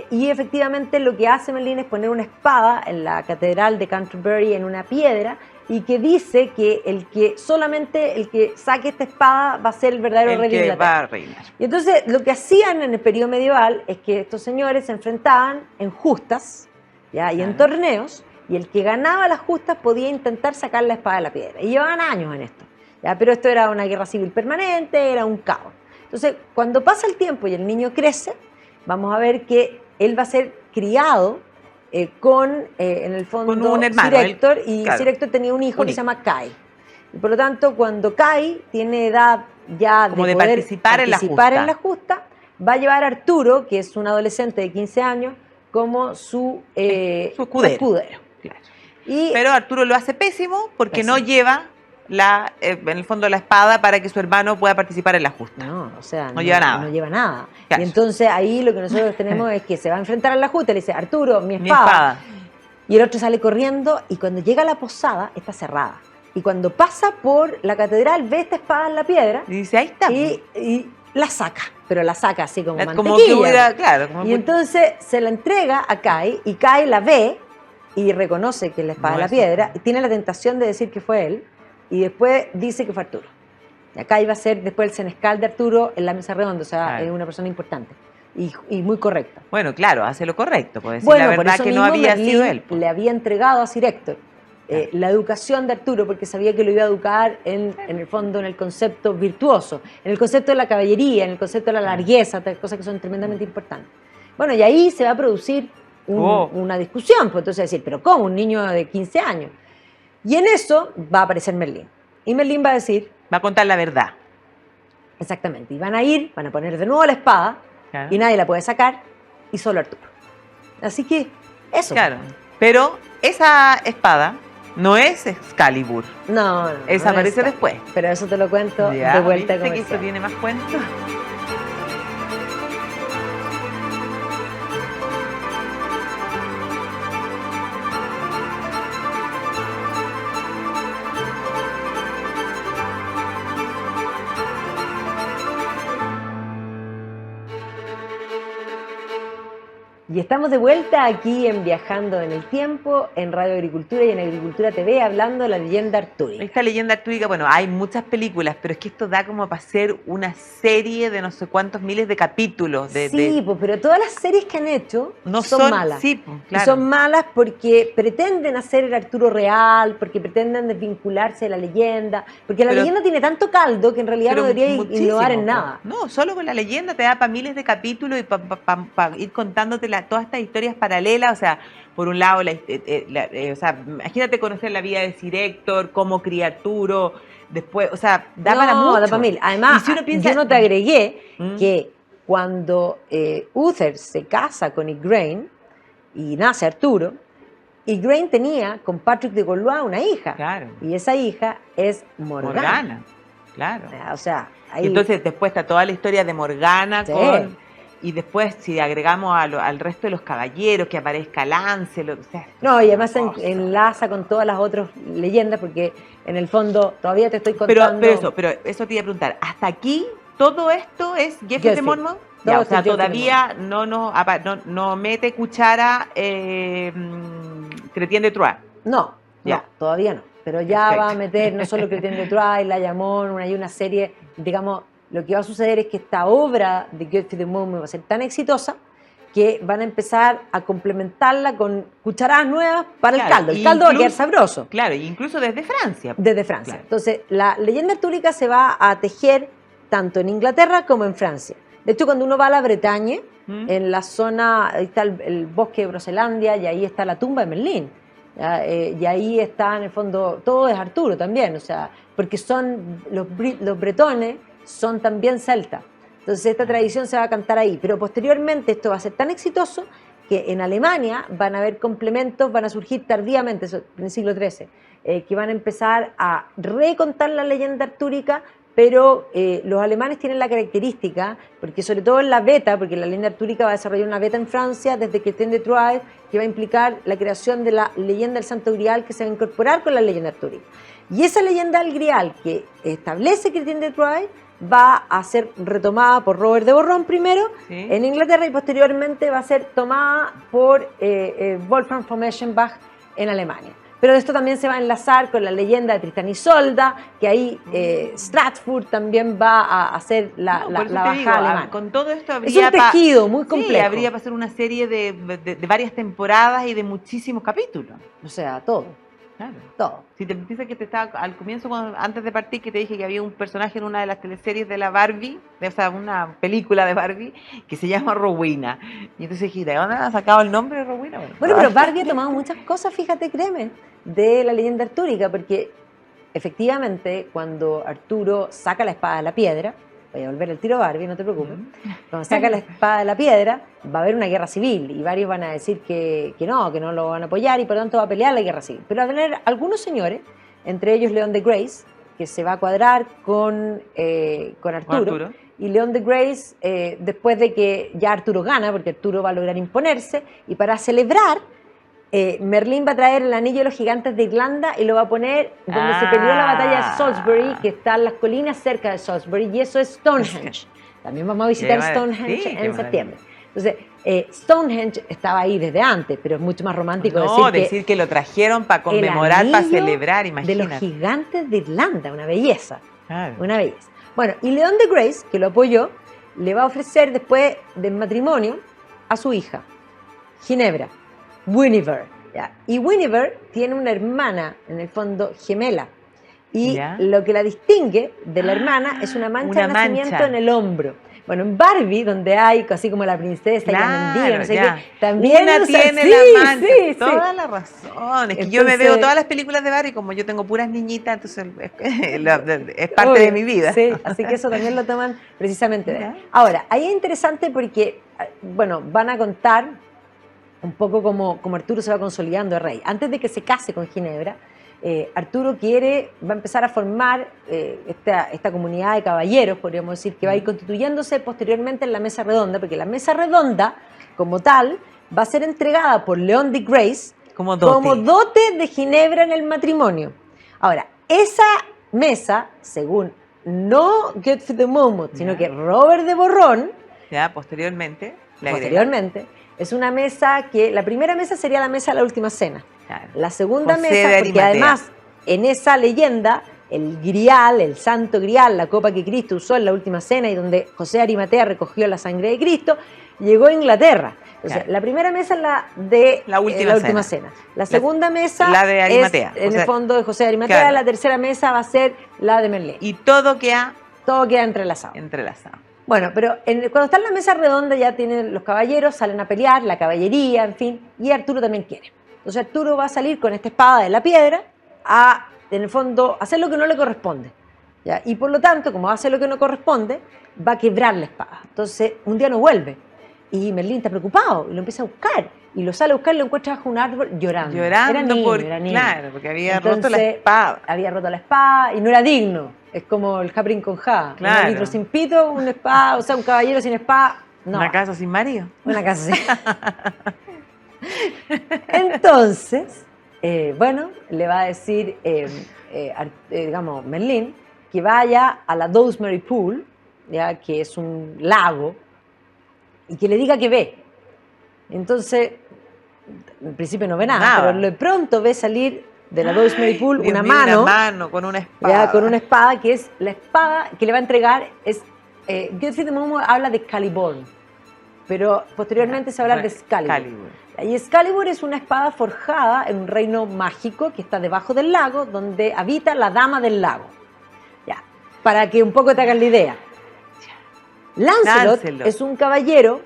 Y efectivamente lo que hace Merlín es poner una espada en la catedral de Canterbury en una piedra y que dice que solamente el que saque esta espada va a ser el verdadero rey de Inglaterra. Va a reinar. Y entonces lo que hacían en el periodo medieval es que estos señores se enfrentaban en justas, ¿ya? Y en torneos. Y el que ganaba las justas podía intentar sacar la espada de la piedra. Y llevaban años en esto. ¿Ya? Pero esto era una guerra civil permanente, era un caos. Entonces, cuando pasa el tiempo y el niño crece, vamos a ver que él va a ser criado con, en el fondo, con un hermano, Sir Héctor. Y claro, Sir Héctor tenía un hijo que se llama Kai. Y por lo tanto, cuando Kai tiene edad ya de poder participar en la justa, va a llevar a Arturo, que es un adolescente de 15 años, como su escudero. Claro. Pero Arturo lo hace pésimo porque no lleva en el fondo la espada para que su hermano pueda participar en la justa. No, o sea, no lleva nada. No lleva nada. Claro. Y entonces ahí lo que nosotros tenemos es que se va a enfrentar a la justa y le dice, Arturo, mi espada. Y el otro sale corriendo y cuando llega a la posada está cerrada. Y cuando pasa por la catedral ve esta espada en la piedra. Y dice, ahí está. Y la saca, pero la saca así como mantequilla. Y entonces se la entrega a Kai y Kai la ve y reconoce que es la espada de la piedra y tiene la tentación de decir que fue él y después dice que fue Arturo. Y acá iba a ser después el senescal de Arturo en la mesa redonda, o sea, es una persona importante y muy correcta. Bueno, claro, hace lo correcto, puede decir la verdad que no había sido él. Le había entregado a Sir Héctor la educación de Arturo porque sabía que lo iba a educar en el fondo en el concepto virtuoso, en el concepto de la caballería, en el concepto de la largueza, cosas que son tremendamente importantes. Bueno, y ahí se va a producir una discusión, pues entonces decir, pero ¿cómo? Un niño de 15 años. Y en eso va a aparecer Merlín. Y Merlín va a decir... Va a contar la verdad. Exactamente. Y van a poner de nuevo la espada, y nadie la puede sacar, y solo Arturo. Así que eso. Claro, pero esa espada no es Excalibur. No. Esa aparece después. Pero eso te lo cuento de vuelta. ¿Viste que esto tiene más cuentos? Y estamos de vuelta aquí en Viajando en el Tiempo, en Radio Agricultura y en Agricultura TV, hablando de la leyenda artúrica. Esta leyenda artúrica, bueno, hay muchas películas, pero es que esto da como para hacer una serie de no sé cuántos miles de capítulos. Pues, pero todas las series que han hecho no son malas. Sí, pues, claro. Y son malas porque pretenden hacer el Arturo real, porque pretenden desvincularse de la leyenda, porque la leyenda tiene tanto caldo que en realidad no debería innovar en nada. No, solo con la leyenda te da para miles de capítulos y para ir contándote todas estas historias paralelas. O sea, por un lado, o sea, imagínate conocer la vida de Sir Héctor, cómo cría Arturo, después, o sea, da para mucho. Da para mil. Además, si uno piensa, yo no te agregué que cuando Uther se casa con Igraine y nace Arturo, Igraine tenía con Patrick de Gaulois una hija. Claro. Y esa hija es Morgana. Claro. O sea, ahí... Y entonces después está toda la historia de Morgana y después si agregamos al resto de los caballeros, que aparezca Lancelot, o sea... No, y además enlaza con todas las otras leyendas, porque en el fondo todavía te estoy contando... Pero eso te iba a preguntar, ¿hasta aquí todo esto es Geoffrey de Monmouth? Ya, o sea, todavía no mete cuchara Chrétien de Troyes. No, todavía no. Pero ya Perfecto. Va a meter no solo Chrétien de Troyes, La Llamón, hay una serie, digamos, lo que va a suceder es que esta obra de Geoffrey de Monmouth va a ser tan exitosa que van a empezar a complementarla con cucharadas nuevas para el caldo. El caldo va a quedar sabroso. Claro, incluso desde Francia. Desde Francia. Claro. Entonces, la leyenda artúrica se va a tejer tanto en Inglaterra como en Francia. De hecho, cuando uno va a la Bretaña, en la zona, ahí está el bosque de Groenlandia y ahí está la tumba de Merlín. Y ahí está, en el fondo, todo es Arturo también, o sea, porque son los bretones son también celtas. Entonces esta tradición se va a cantar ahí, pero posteriormente esto va a ser tan exitoso que en Alemania van a haber complementos, van a surgir tardíamente, en el siglo XIII, que van a empezar a recontar la leyenda artúrica, pero los alemanes tienen la característica, porque sobre todo en la beta, porque la leyenda artúrica va a desarrollar una beta en Francia desde Chrétien de Troyes, que va a implicar la creación de la leyenda del Santo Grial, que se va a incorporar con la leyenda artúrica. Y esa leyenda del Grial que establece Chrétien de Troyes va a ser retomada por Robert de Borrón primero en Inglaterra y posteriormente va a ser tomada por Wolfgang von Eschenbach en Alemania. Pero esto también se va a enlazar con la leyenda de Tristán y Isolda, que ahí Stratford también va a hacer la bajada alemana. Con todo esto habría... Es un tejido muy complejo. Sí, habría para hacer una serie de varias temporadas y de muchísimos capítulos. O sea, todo. Claro. Todo. Si te dices que te estaba al comienzo, antes de partir, que te dije que había un personaje en una de las teleseries de la Barbie, o sea, una película de Barbie, que se llama Rowena. Y entonces dije, ¿de dónde ha sacado el nombre de Rowena? Bueno, pero Barbie ha tomado muchas cosas, fíjate, créeme, de la leyenda artúrica, porque efectivamente cuando Arturo saca la espada de la piedra, voy a volver al tiro Barbie, no te preocupes, cuando saca la espada de la piedra va a haber una guerra civil y varios van a decir que no lo van a apoyar y por lo tanto va a pelear la guerra civil. Pero va a tener algunos señores, entre ellos León de Grace, que se va a cuadrar con Arturo. Y León de Grace, después de que ya Arturo gana, porque Arturo va a lograr imponerse, y para celebrar, Merlín va a traer el anillo de los gigantes de Irlanda y lo va a poner donde se peleó la batalla de Salisbury, que está en las colinas cerca de Salisbury, y eso es Stonehenge. También vamos a visitar Stonehenge en septiembre. Entonces, Stonehenge estaba ahí desde antes, pero es mucho más romántico decir que lo trajeron para conmemorar, para celebrar, imagínate. De los gigantes de Irlanda, una belleza. Claro. Una belleza. Bueno, y León de Grace, que lo apoyó, le va a ofrecer después del matrimonio a su hija, Ginebra. Guinevere, ¿ya? Y Guinevere tiene una hermana, en el fondo, gemela. Y lo que la distingue de la hermana es una mancha de nacimiento en el hombro. Bueno, en Barbie, donde hay así como la princesa y la mendiga, no sé qué, también una tiene la mancha. Toda la razón. Es que yo me veo todas las películas de Barbie, como yo tengo puras niñitas, entonces es parte de mi vida. Sí, así que eso también lo toman precisamente de ahí. Ahora, ahí es interesante porque, bueno, van a contar un poco como Arturo se va consolidando de rey. Antes de que se case con Ginebra, Arturo va a empezar a formar esta comunidad de caballeros, podríamos decir, que va a ir constituyéndose posteriormente en la mesa redonda, porque la mesa redonda, como tal, va a ser entregada por León de Grace como dote de Ginebra en el matrimonio. Ahora, esa mesa, según no Geoffrey de Monmouth, sino que Robert de Borrón, posteriormente, Es una mesa que, la primera mesa sería la mesa de la última cena. Claro. La segunda José mesa, de porque Arimatea. además en esa leyenda, el grial, el santo grial, la copa que Cristo usó en la última cena y donde José de Arimatea recogió la sangre de Cristo, llegó a Inglaterra. Entonces, Claro. la primera mesa es la de La última cena. La segunda mesa la de Arimatea. es, en el fondo, de José de Arimatea. Claro. La tercera mesa va a ser la de Merlín. Y todo queda Todo queda entrelazado. Bueno, pero cuando está en la mesa redonda ya tienen los caballeros, salen a pelear, la caballería, en fin, y Arturo también quiere. Entonces Arturo va a salir con esta espada de la piedra a, en el fondo, hacer lo que no le corresponde. ¿Ya? Y por lo tanto, como va a hacer lo que no corresponde, va a quebrar la espada. Entonces, un día no vuelve. Y Merlín está preocupado y lo empieza a buscar. Y lo sale a buscar y lo encuentra bajo un árbol llorando. Llorando era niño. Claro, porque había Entonces, roto la espada. Había roto la espada y no era digno. Es como el Japrín con Ja. Claro. Un árbitro sin pito, una espada, o sea, un caballero sin espada. No. ¿Una casa sin marido? Una casa sin. Entonces, bueno, le va a decir, digamos, Merlín, que vaya a la Dewsbury Pool, ya, que es un lago, y que le diga que ve. Entonces, en principio no ve nada. Pero de pronto ve salir de la Dewsbury Pool una mano con una espada. Ya, con una espada que es la espada que le va a entregar. Geoffrey de Monmouth habla de Excalibur, pero posteriormente se va a hablar de Excalibur. Y Excalibur es una espada forjada en un reino mágico que está debajo del lago, donde habita la dama del lago. Ya, para que un poco te hagan la idea. Lancelot es un caballero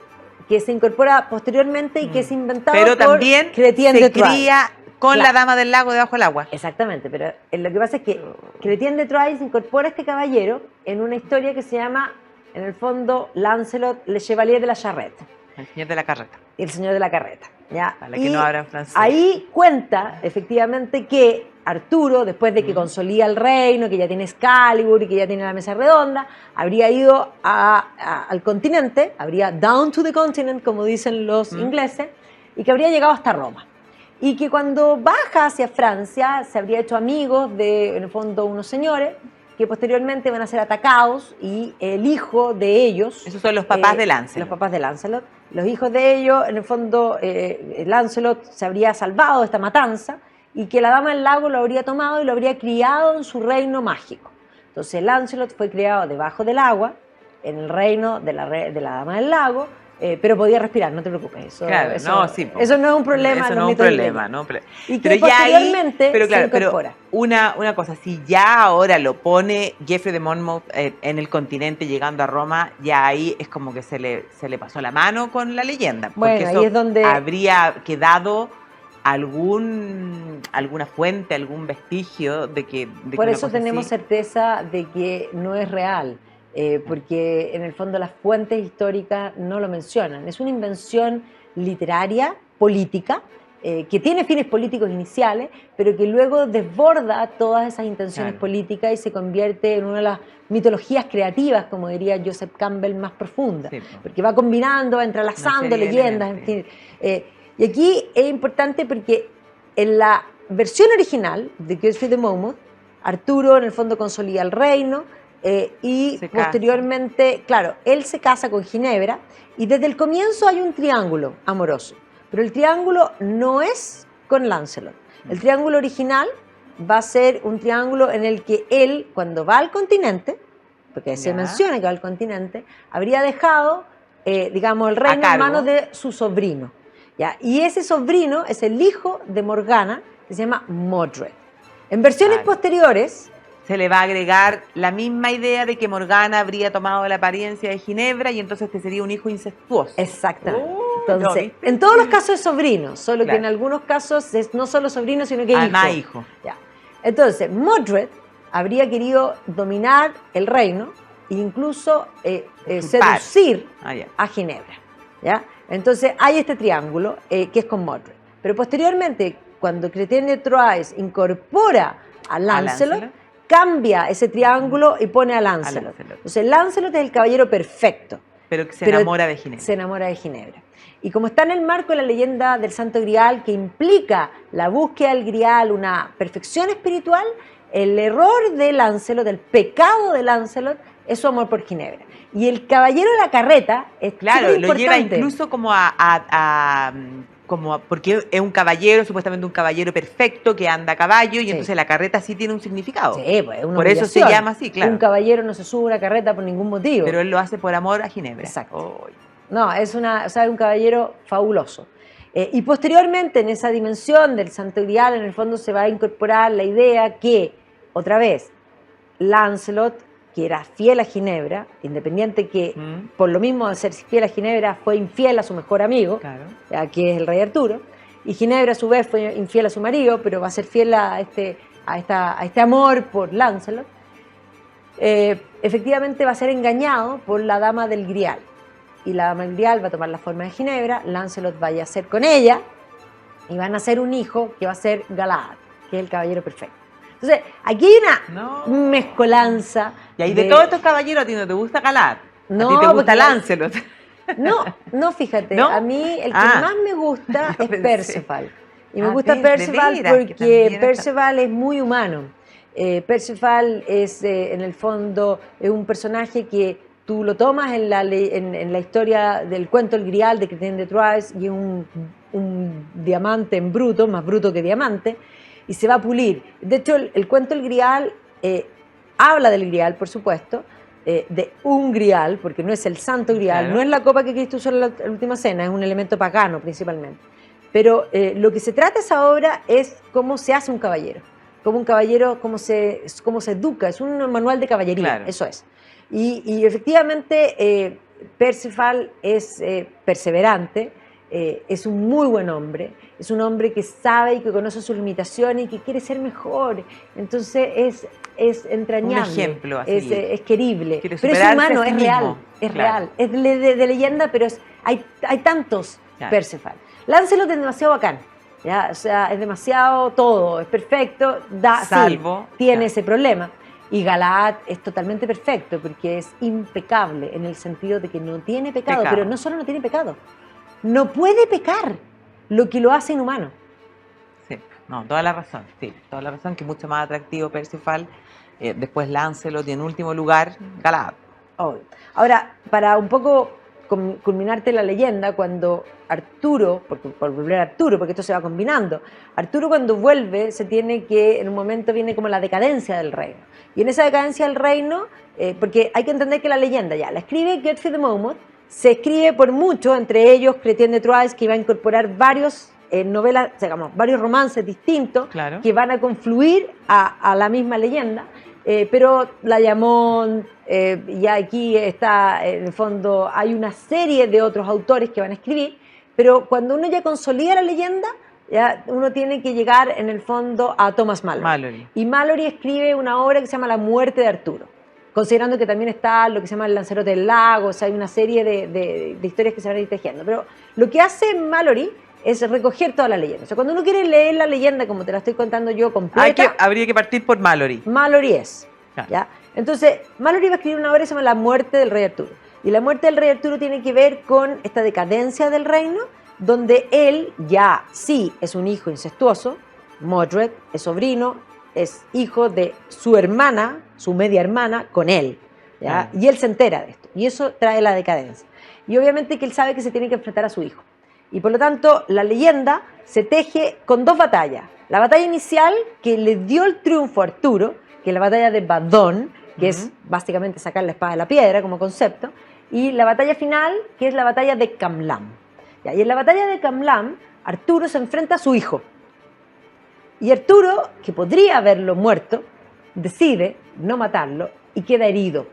que se incorpora posteriormente y que es inventado pero por también Chrétien de Troyes. Cría con la dama del lago debajo del agua. Exactamente, pero lo que pasa es que Chrétien de Troyes incorpora a este caballero en una historia que se llama, en el fondo, Lancelot Le Chevalier de la Charrette. El señor de la carreta. El señor de la carreta. ¿Ya? Para que no hablan francés. Ahí cuenta, efectivamente, que Arturo, después de que consolida el reino, que ya tiene Excalibur y que ya tiene la mesa redonda, habría ido al continente, habría down to the continent, como dicen los ingleses, y que habría llegado hasta Roma. Y que cuando baja hacia Francia se habría hecho amigos de, en el fondo, unos señores que posteriormente van a ser atacados y el hijo de ellos... Esos son los papás de Lancelot. Los papás de Lancelot. Los hijos de ellos, en el fondo, Lancelot se habría salvado de esta matanza y que la dama del lago lo habría tomado y lo habría criado en su reino mágico. Entonces Lancelot fue criado debajo del agua, en el reino de la dama del lago, pero podía respirar, no te preocupes. Eso no es un problema. Eso no es un problema. Y que posteriormente se incorpora. Una cosa, si ya ahora lo pone Geoffrey de Monmouth en el continente llegando a Roma, ya ahí es como que se le pasó la mano con la leyenda. Porque bueno, eso ahí es donde habría quedado alguna fuente, algún vestigio de que... Por eso tenemos certeza de que no es real. Porque en el fondo las fuentes históricas no lo mencionan. Es una invención literaria, política, que tiene fines políticos iniciales, pero que luego desborda todas esas intenciones políticas y se convierte en una de las mitologías creativas, como diría Joseph Campbell, más profundas. Sí, porque va combinando, va entrelazando leyendas, en fin. Y aquí es importante porque en la versión original de Geoffrey de Monmouth, Arturo en el fondo consolida el reino, y posteriormente, claro, él se casa con Ginebra y desde el comienzo hay un triángulo amoroso, pero el triángulo no es con Lancelot. El triángulo original va a ser un triángulo en el que él, cuando va al continente, porque se menciona que va al continente, habría dejado, digamos, el reino en manos de su sobrino. ¿Ya? Y ese sobrino es el hijo de Morgana, que se llama Modred. En versiones posteriores... Se le va a agregar la misma idea de que Morgana habría tomado la apariencia de Ginebra y entonces este sería un hijo incestuoso. Exactamente. Entonces, en todos los casos es sobrino, solo que en algunos casos es no solo sobrino, sino que hijo. Además, hijo. Ya. Entonces, Modred habría querido dominar el reino e incluso seducir a Ginebra. ¿Ya? Entonces, hay este triángulo que es con Modred. Pero posteriormente, cuando Chrétien de Troyes incorpora a Lancelot, cambia ese triángulo y pone a Lancelot. Entonces, Lancelot es el caballero perfecto. Pero que se enamora de Ginebra. Se enamora de Ginebra. Y como está en el marco de la leyenda del Santo Grial, que implica la búsqueda del Grial, una perfección espiritual, el error de Lancelot, el pecado de Lancelot, es su amor por Ginebra. Y el caballero de la carreta es claro, lo lleva incluso como porque es un caballero, supuestamente un caballero perfecto que anda a caballo y entonces la carreta sí tiene un significado. Sí, pues es una por eso se llama así, claro. Un caballero no se sube a una carreta por ningún motivo. Pero él lo hace por amor a Ginebra. Exacto. Oh. No, es un caballero fabuloso. Y posteriormente en esa dimensión del Santo Grial, en el fondo se va a incorporar la idea que, otra vez, Lancelot, que era fiel a Ginebra, independiente que por lo mismo de ser fiel a Ginebra fue infiel a su mejor amigo, claro, que es el rey Arturo, y Ginebra a su vez fue infiel a su marido, pero va a ser fiel a este amor por Lancelot. Efectivamente va a ser engañado por la dama del Grial, y la dama del Grial va a tomar la forma de Ginebra, Lancelot va a yacer con ella, y van a hacer un hijo que va a ser Galahad, que es el caballero perfecto. Entonces, aquí hay una mezcolanza. Y ahí de todos estos caballeros, ¿a ti no te gusta Galahad? No, ¿a ti te gusta Lancelot? No, fíjate, ¿no? a mí el que más me gusta es Perceval. Y me gusta Perceval porque Perceval es muy humano. Perceval es, en el fondo, es un personaje que tú lo tomas en la historia del cuento El Grial de Chrétien de Troyes y es un diamante en bruto, más bruto que diamante, y se va a pulir. De hecho, el cuento El Grial habla del Grial, por supuesto, de un Grial, porque no es el Santo Grial, claro, no es la copa que Cristo usó en la última cena, es un elemento pagano principalmente. Pero lo que se trata esa obra es cómo se hace un caballero, cómo se educa, es un manual de caballería, claro, eso es. Y efectivamente Perceval es perseverante, es un muy buen hombre, es un hombre que sabe y que conoce sus limitaciones y que quiere ser mejor, entonces es entrañable, un ejemplo, así. Es querible, pero es humano, es real, claro, es de leyenda, pero hay tantos, claro, Perceval. Lancelot es demasiado bacán, ¿ya? O sea, es demasiado todo, es perfecto, salvo, sí, tiene, claro, ese problema. Y Galahad es totalmente perfecto porque es impecable en el sentido de que no tiene pecado, pero no solo no tiene pecado, no puede pecar, lo que lo hace inhumano. Sí, no, toda la razón, sí, toda la razón, que es mucho más atractivo Perceval, después Lancelot y en último lugar Galahad. Oh. Ahora, para un poco culminarte la leyenda, cuando Arturo, por volver a Arturo, porque esto se va combinando, Arturo cuando vuelve se tiene que, en un momento viene como la decadencia del reino, y en esa decadencia del reino, porque hay que entender que la leyenda ya la escribe Godfrey de Monmouth, se escribe por muchos, entre ellos Chrétien de Troyes, que iba a incorporar varios novelas, digamos, varios romances distintos, claro, que van a confluir a la misma leyenda, pero la llamó, ya aquí está, en el fondo, hay una serie de otros autores que van a escribir, pero cuando uno ya consolida la leyenda, ya uno tiene que llegar, en el fondo, a Thomas Malory. Y Malory escribe una obra que se llama La muerte de Arturo, considerando que también está lo que se llama El Lanzarote del Lago, o sea, hay una serie de historias que se van a ir tejiendo. Pero lo que hace Malory es recoger toda la leyenda. O sea, cuando uno quiere leer la leyenda, como te la estoy contando yo, completa... habría que partir por Malory. Malory es, ¿ya? Entonces, Malory va a escribir una obra que se llama La muerte del rey Arturo. Y la muerte del rey Arturo tiene que ver con esta decadencia del reino, donde él ya sí es un hijo incestuoso, Modred es sobrino, es hijo de su hermana, su media hermana, con él, ¿ya? Y él se entera de esto, y eso trae la decadencia. Y obviamente que él sabe que se tiene que enfrentar a su hijo. Y por lo tanto, la leyenda se teje con dos batallas. La batalla inicial, que le dio el triunfo a Arturo, que es la batalla de Badon, que es básicamente sacar la espada de la piedra como concepto, y la batalla final, que es la batalla de Camlan. Y en la batalla de Camlan, Arturo se enfrenta a su hijo. Y Arturo, que podría haberlo muerto, decide no matarlo y queda herido.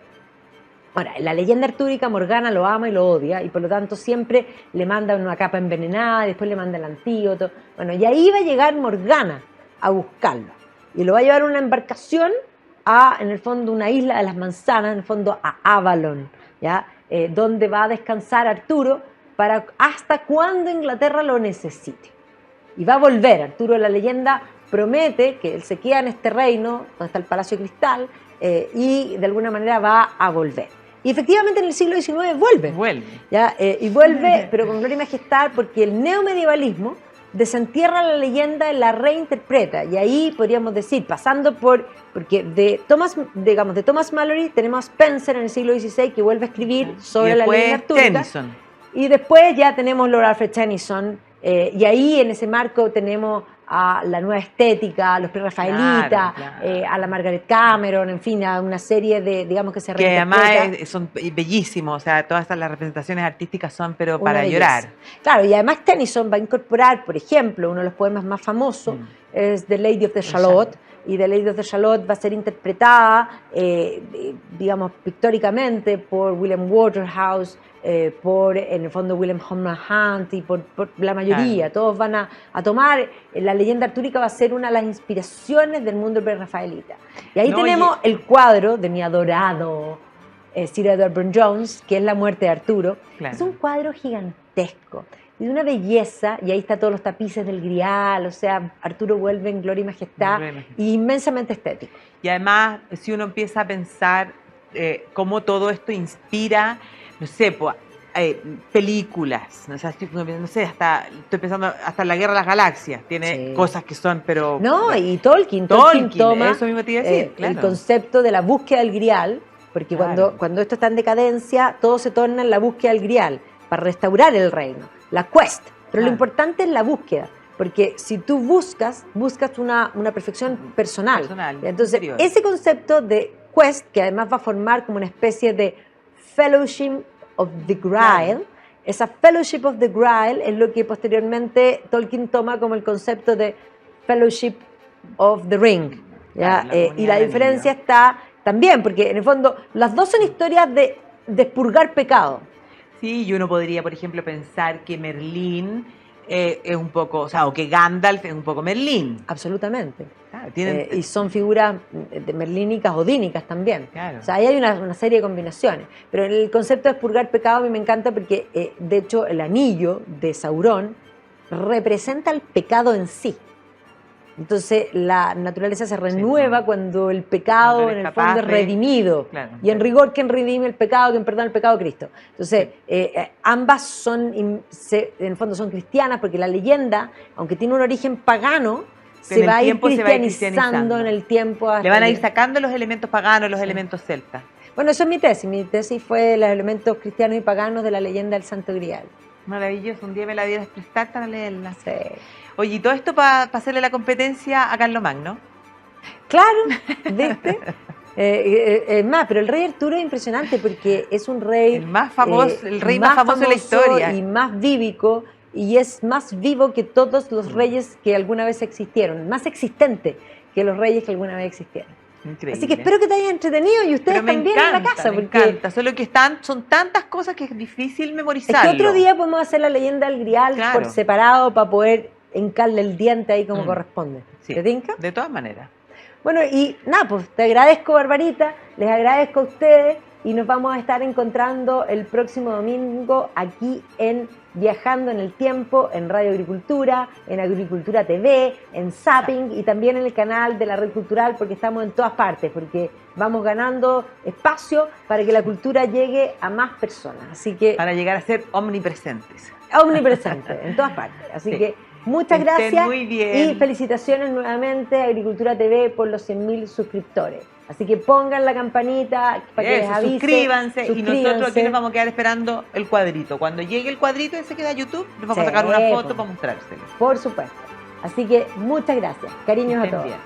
Ahora, en la leyenda artúrica, Morgana lo ama y lo odia, y por lo tanto siempre le manda una capa envenenada, después le manda el antídoto. Bueno, y ahí va a llegar Morgana a buscarlo. Y lo va a llevar a una embarcación a, en el fondo, una isla de las manzanas, en el fondo a Avalon, ¿ya? Donde va a descansar Arturo hasta cuando Inglaterra lo necesite. Y va a volver. Arturo, la leyenda promete que él se queda en este reino, donde está el Palacio de Cristal, y de alguna manera va a volver. Y efectivamente en el siglo XIX vuelve. Vuelve. ¿Ya? Y vuelve, pero con gloria y majestad, porque el neomedievalismo desentierra la leyenda y la reinterpreta. Y ahí podríamos decir, pasando porque de Thomas Malory tenemos a Spencer en el siglo XVI que vuelve a escribir sobre la leyenda artúrica. Tennyson. Y después ya tenemos Lord Alfred Tennyson, y ahí en ese marco tenemos a la nueva estética, a los prerrafaelitas, a la Margaret Cameron, en fin, a una serie de, digamos, que se reinterpreta. Que además son bellísimos, o sea, todas las representaciones artísticas son, pero para llorar. Claro, y además Tennyson va a incorporar, por ejemplo, uno de los poemas más famosos es The Lady of the Shalott, y The Lady of the Shalott va a ser interpretada, digamos, pictóricamente por William Waterhouse, por, en el fondo, William Howland Hunt y por la mayoría. Claro. Todos van a tomar, la leyenda artúrica va a ser una de las inspiraciones del mundo prerrafaelita. Y ahí tenemos el cuadro de mi adorado Sir Edward Burne-Jones, que es La muerte de Arturo. Claro. Es un cuadro gigantesco, de una belleza, y ahí está todos los tapices del Grial, o sea, Arturo vuelve en gloria y majestad, y inmensamente estético. Y además, si uno empieza a pensar cómo todo esto inspira, no sé, películas, no sé, estoy pensando hasta La Guerra de las Galaxias, tiene cosas que son, pero... No, y Tolkien toma eso mismo te iba a decir, el concepto de la búsqueda del Grial, porque cuando esto está en decadencia, todo se torna en la búsqueda del Grial, para restaurar el reino, la quest, pero lo importante es la búsqueda, porque si tú buscas una perfección personal. Entonces, interior. Ese concepto de quest, que además va a formar como una especie de Fellowship of the Grail, esa Fellowship of the Grail es lo que posteriormente Tolkien toma como el concepto de Fellowship of the Ring, ¿ya? Y la diferencia está también, porque en el fondo las dos son historias de expurgar pecado. Sí, y uno podría, por ejemplo, pensar que Merlín es un poco, o que Gandalf es un poco Merlín. Absolutamente. Claro, y son figuras merlínicas o dínicas también. Claro. O sea, ahí hay una serie de combinaciones. Pero el concepto de expurgar pecado a mí me encanta porque, de hecho, el anillo de Saurón representa el pecado en sí. Entonces, la naturaleza se renueva cuando el pecado, en el fondo, es redimido. Y en rigor, ¿quién redime el pecado? ¿Quién perdona el pecado? Cristo. Entonces, ambas son, en el fondo, son cristianas porque la leyenda, aunque tiene un origen pagano, se va a ir cristianizando en el tiempo. Le van a ir sacando los elementos paganos, los elementos celtas. Bueno, eso es mi tesis. Mi tesis fue los elementos cristianos y paganos de la leyenda del Santo Grial. Maravilloso. Un día me la dieras prestar para leerla. Sí. Oye, ¿y todo esto para hacerle la competencia a Carlomagno? Claro, ¿viste? Es más, pero el rey Arturo es impresionante porque es un rey... El más famoso, el rey más famoso de la historia. Y más vívico, y es más vivo que todos los reyes que alguna vez existieron, más existente que los reyes que alguna vez existieron. Increíble. Así que espero que te hayas entretenido y ustedes también en la casa. Me encanta, solo que son tantas cosas que es difícil memorizarlo. Es que otro día podemos hacer la leyenda del Grial por separado para poder hincarle el diente ahí como corresponde. Sí, ¿te tinca? De todas maneras. Bueno, y nada, pues te agradezco, Barbarita, les agradezco a ustedes y nos vamos a estar encontrando el próximo domingo aquí en Viajando en el Tiempo, en Radio Agricultura, en Agricultura TV, en Zapping y también en el canal de la Red Cultural, porque estamos en todas partes, porque vamos ganando espacio para que la cultura llegue a más personas. Así que para llegar a ser omnipresentes. Omnipresentes, en todas partes. Así que muchas gracias muy bien. Y felicitaciones nuevamente a Agricultura TV por los 100.000 suscriptores. Así que pongan la campanita para que les avise. Suscríbanse y nosotros aquí nos vamos a quedar esperando el cuadrito. Cuando llegue el cuadrito ese que da YouTube, nos vamos a sacar una foto para mostrárselo. Por supuesto. Así que muchas gracias. Cariños a todos. Bien.